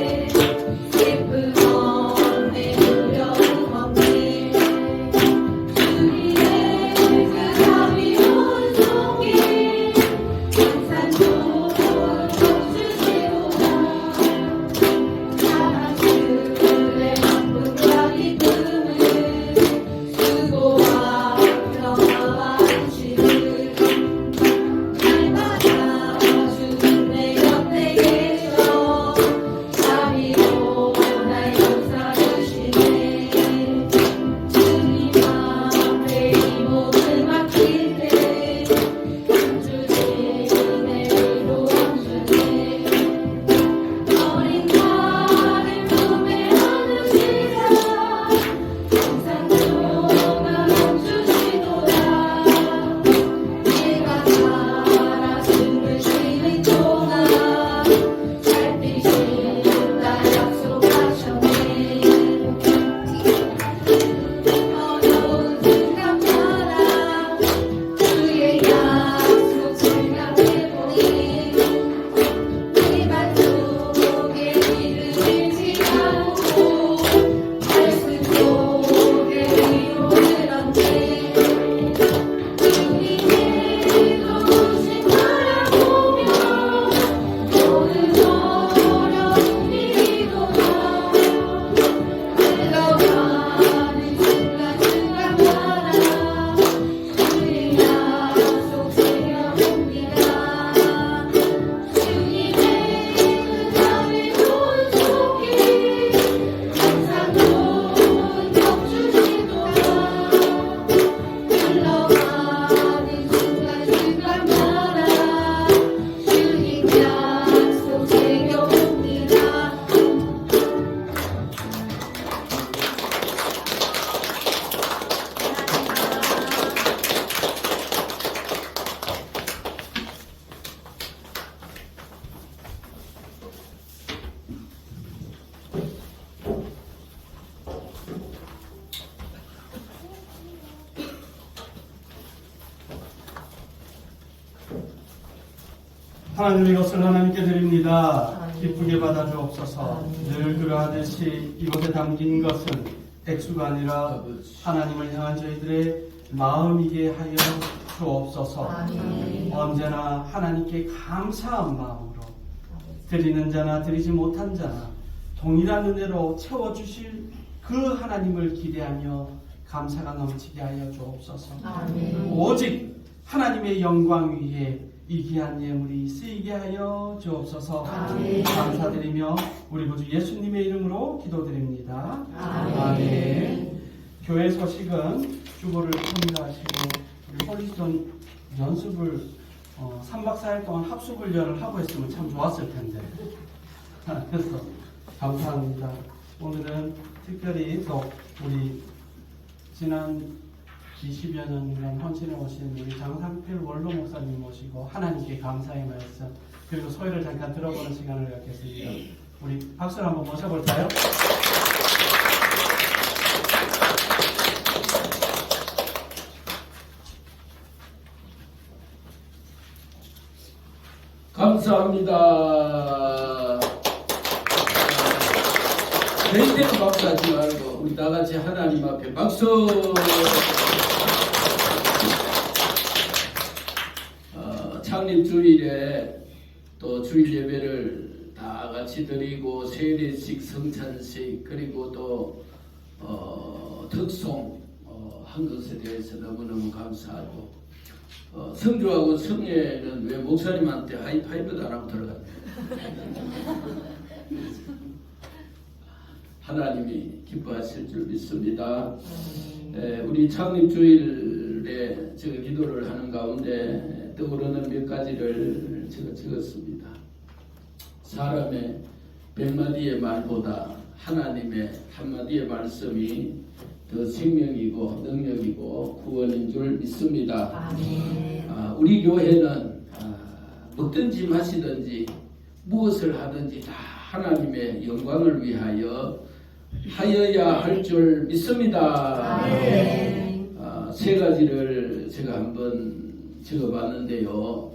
하나님 이것을 하나님께 드립니다. 기쁘게 받아주옵소서. 늘 그러하듯이 이곳에 담긴 것은 액수가 아니라 하나님을 향한 저희들의 마음이게 하여 주옵소서. 언제나 하나님께 감사한 마음으로 드리는 자나 드리지 못한 자나 동일한 은혜로 채워주실 그 하나님을 기대하며 감사가 넘치게 하여 주옵소서. 오직 하나님의 영광 위에 이 귀한 예물이 쓰이게 하여 주옵소서. 감사드리며 우리 구주 예수님의 이름으로 기도드립니다. 아멘. 교회 소식은 주보를 통과하시고 우리 홀리스톤 연습을 3박 4일 동안 합숙훈련을 하고 했으면 참 좋았을 텐데. 그래서 감사합니다. 오늘은 특별히 또 우리 지난 20여 년간 헌신해 오신 우리 장상필 원로 목사님 모시고 하나님께 감사의 말씀 그리고 소회를 잠깐 들어보는 시간을 갖겠습니다. 우리 박수를 한번 모셔볼까요? 감사합니다. 대대로 박수하지 말고 우리 다 같이 하나님 앞에 박수. 창립 주일에 또 주일 예배를 다 같이 드리고 세례식, 성찬식 그리고 또 특송 한 것에 대해서 너무너무 감사하고 성주하고 성예는 왜 목사님한테 하이파이브도 안 하고 들어갔네. 하나님이 기뻐하실 줄 믿습니다. 우리 창립주일에 제가 기도를 하는 가운데 떠오르는 몇 가지를 제가 적었습니다. 사람의 몇 마디의 말보다 하나님의 한마디의 말씀이 더 생명이고 능력이고 구원인 줄 믿습니다. 우리 교회는 먹든지 마시든지 무엇을 하든지 다 하나님의 영광을 위하여 하여야 할 줄 믿습니다. 세 가지를 제가 한번 적어봤는데요.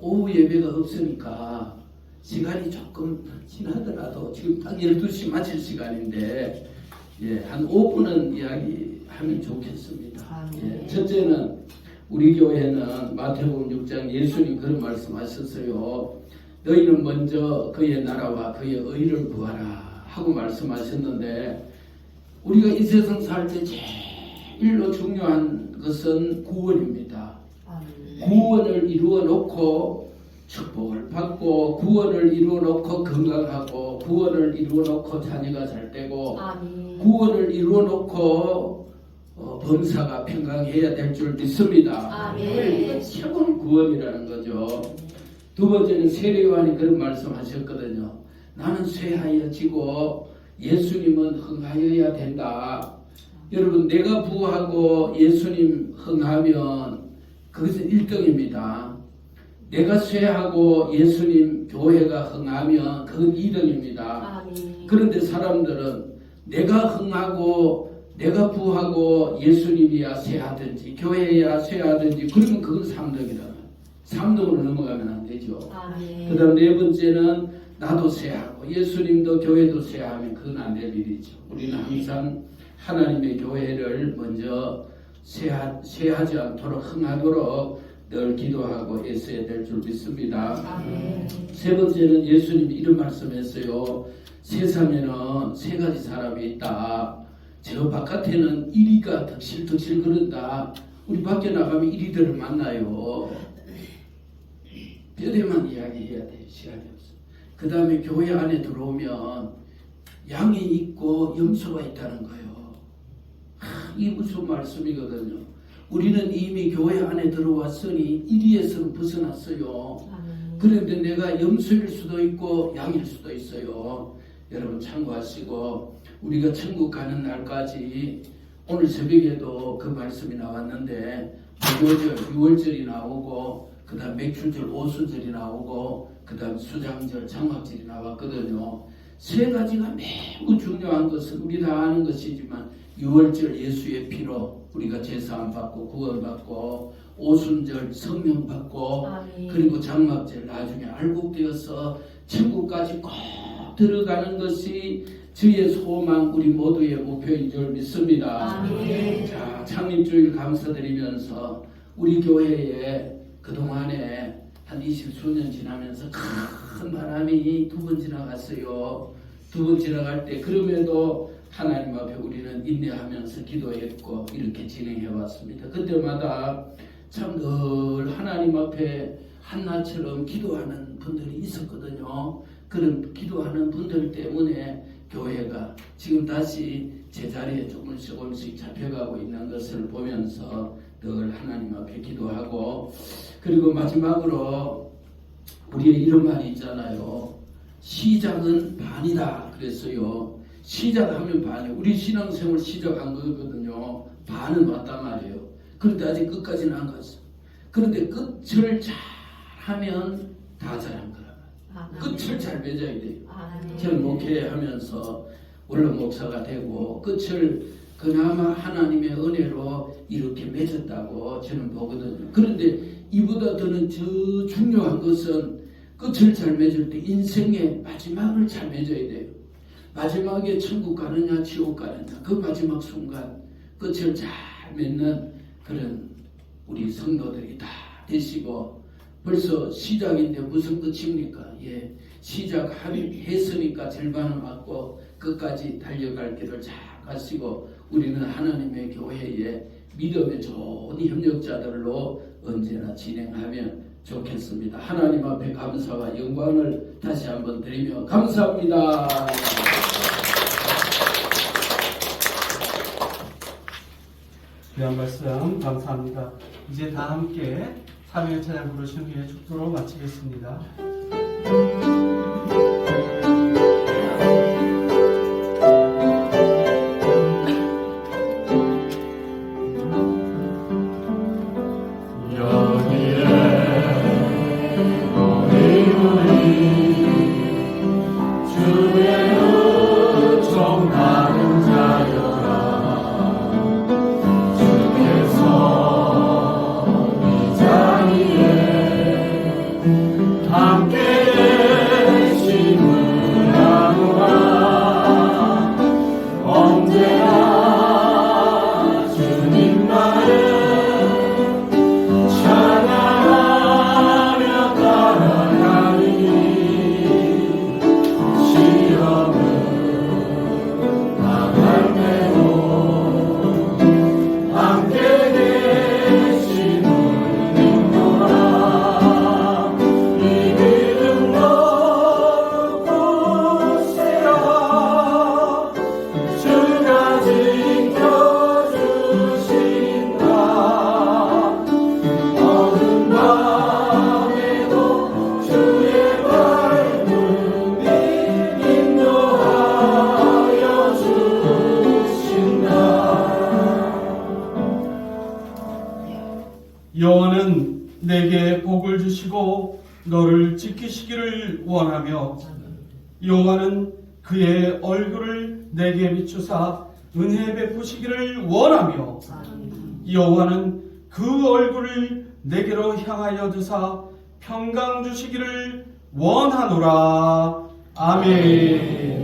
오후 예배가 없으니까 시간이 조금 지나더라도 지금 딱 12시 마칠 시간인데 한 5분은 이야기하면 좋겠습니다. 첫째는 우리 교회는 마태복음 6장 예수님 그런 말씀하셨어요. 너희는 먼저 그의 나라와 그의 의를 구하라 하고 말씀하셨는데 우리가 이 세상 살 때 제일로 중요한 것은 구원입니다. 구원을 이루어 놓고 축복을 받고 구원을 이루어 놓고 건강하고 구원을 이루어 놓고 자녀가 잘 되고 구원을 이루어 놓고 범사가 평강해야 될 줄 믿습니다. 이건 최고의 구원이라는 거죠. 두 번째는 세례요한이 그런 말씀하셨거든요. 나는 쇠하여지고 예수님은 흥하여야 된다. 여러분 내가 부하고 예수님 흥하면 그것은 1등입니다. 내가 쇠하고 예수님 교회가 흥하면 그건 2등입니다. 그런데 사람들은 내가 흥하고 내가 부하고 예수님이야 쇠하든지 교회야 쇠하든지 그러면 그건 3등이다. 3등으로 넘어가면 안 되죠. 그 다음 네 번째는 나도 쇠하고 예수님도 교회도 쇠하면 그건 안 될 일이죠. 우리는 항상 하나님의 교회를 먼저 쇠하지 않도록 흥하도록 늘 기도하고 애써야 될 줄 믿습니다. 세 번째는 예수님이 이런 말씀했어요. 세상에는 세 가지 사람이 있다. 저 바깥에는 이리가 덕실덕실 그런다. 우리 밖에 나가면 이리들을 만나요. 뼈대만 이야기해야 돼요. 시간이 없어. 그 다음에 교회 안에 들어오면 양이 있고 염소가 있다는 거예요. 이게 무슨 말씀이거든요. 우리는 이미 교회 안에 들어왔으니 이리에서는 벗어났어요. 그런데 내가 염소일 수도 있고 양일 수도 있어요. 여러분 참고하시고 우리가 천국 가는 날까지 오늘 새벽에도 그 말씀이 나왔는데 6월절이 나오고 그 다음 맥주절 오순절이 나오고 그 다음 수장절 장막절이 나왔거든요. 세 가지가 매우 중요한 것은 우리 다 아는 것이지만 유월절 예수의 피로 우리가 제사함 받고 구원받고 오순절 성령 받고 아멘. 그리고 장막절 나중에 알곡되어서 천국까지 꼭 들어가는 것이 주의 소망 우리 모두의 목표인 줄 믿습니다. 아멘. 자, 창립주일 감사드리면서 우리 교회에 그동안에 한 20수년 지나면서 큰 바람이 두 번 지나갔어요. 두 번 지나갈 때 그럼에도 하나님 앞에 우리는 인내하면서 기도했고 이렇게 진행해 왔습니다. 그때마다 참 늘 하나님 앞에 한나처럼 기도하는 분들이 있었거든요. 그런 기도하는 분들 때문에 교회가 지금 다시 제자리에 조금씩 잡혀가고 있는 것을 보면서 늘 하나님 앞에 기도하고, 그리고 마지막으로 우리의 이런 말이 있잖아요. 시작은 반이다 그랬어요. 시작하면 반이에요. 우리 신앙생활 시작한 거거든요. 반은 왔단 말이에요. 그런데 아직 끝까지는 안 갔어. 그런데 끝을 잘 하면 다 잘한 거라. 끝을 잘 맺어야 돼요. 저는 목회하면서 원로 목사가 되고 끝을 그나마 하나님의 은혜로 이렇게 맺었다고 저는 보거든요. 그런데 이보다 더는 저 중요한 것은 끝을 잘 맺을 때 인생의 마지막을 잘 맺어야 돼요. 마지막에 천국 가느냐 지옥 가느냐 그 마지막 순간 끝을 잘 맺는 그런 우리 성도들이 다 되시고, 벌써 시작인데 무슨 끝입니까? 예, 시작했으니까 절반은 왔고 끝까지 달려갈 길을 잘 가시고 우리는 하나님의 교회에 믿음의 좋은 협력자들로 언제나 진행하면 좋겠습니다. 하나님 앞에 감사와 영광을 다시 한번 드리며 감사합니다. 귀한 말씀 감사합니다. 이제 다 함께 삼위의 찬양 부르신 후에 축도로 마치겠습니다. 여호와는 내게 복을 주시고 너를 지키시기를 원하며, 여호와는 그의 얼굴을 내게 비추사 은혜 베푸시기를 원하며, 여호와는 그 얼굴을 내게로 향하여 드사 평강 주시기를 원하노라. 아멘.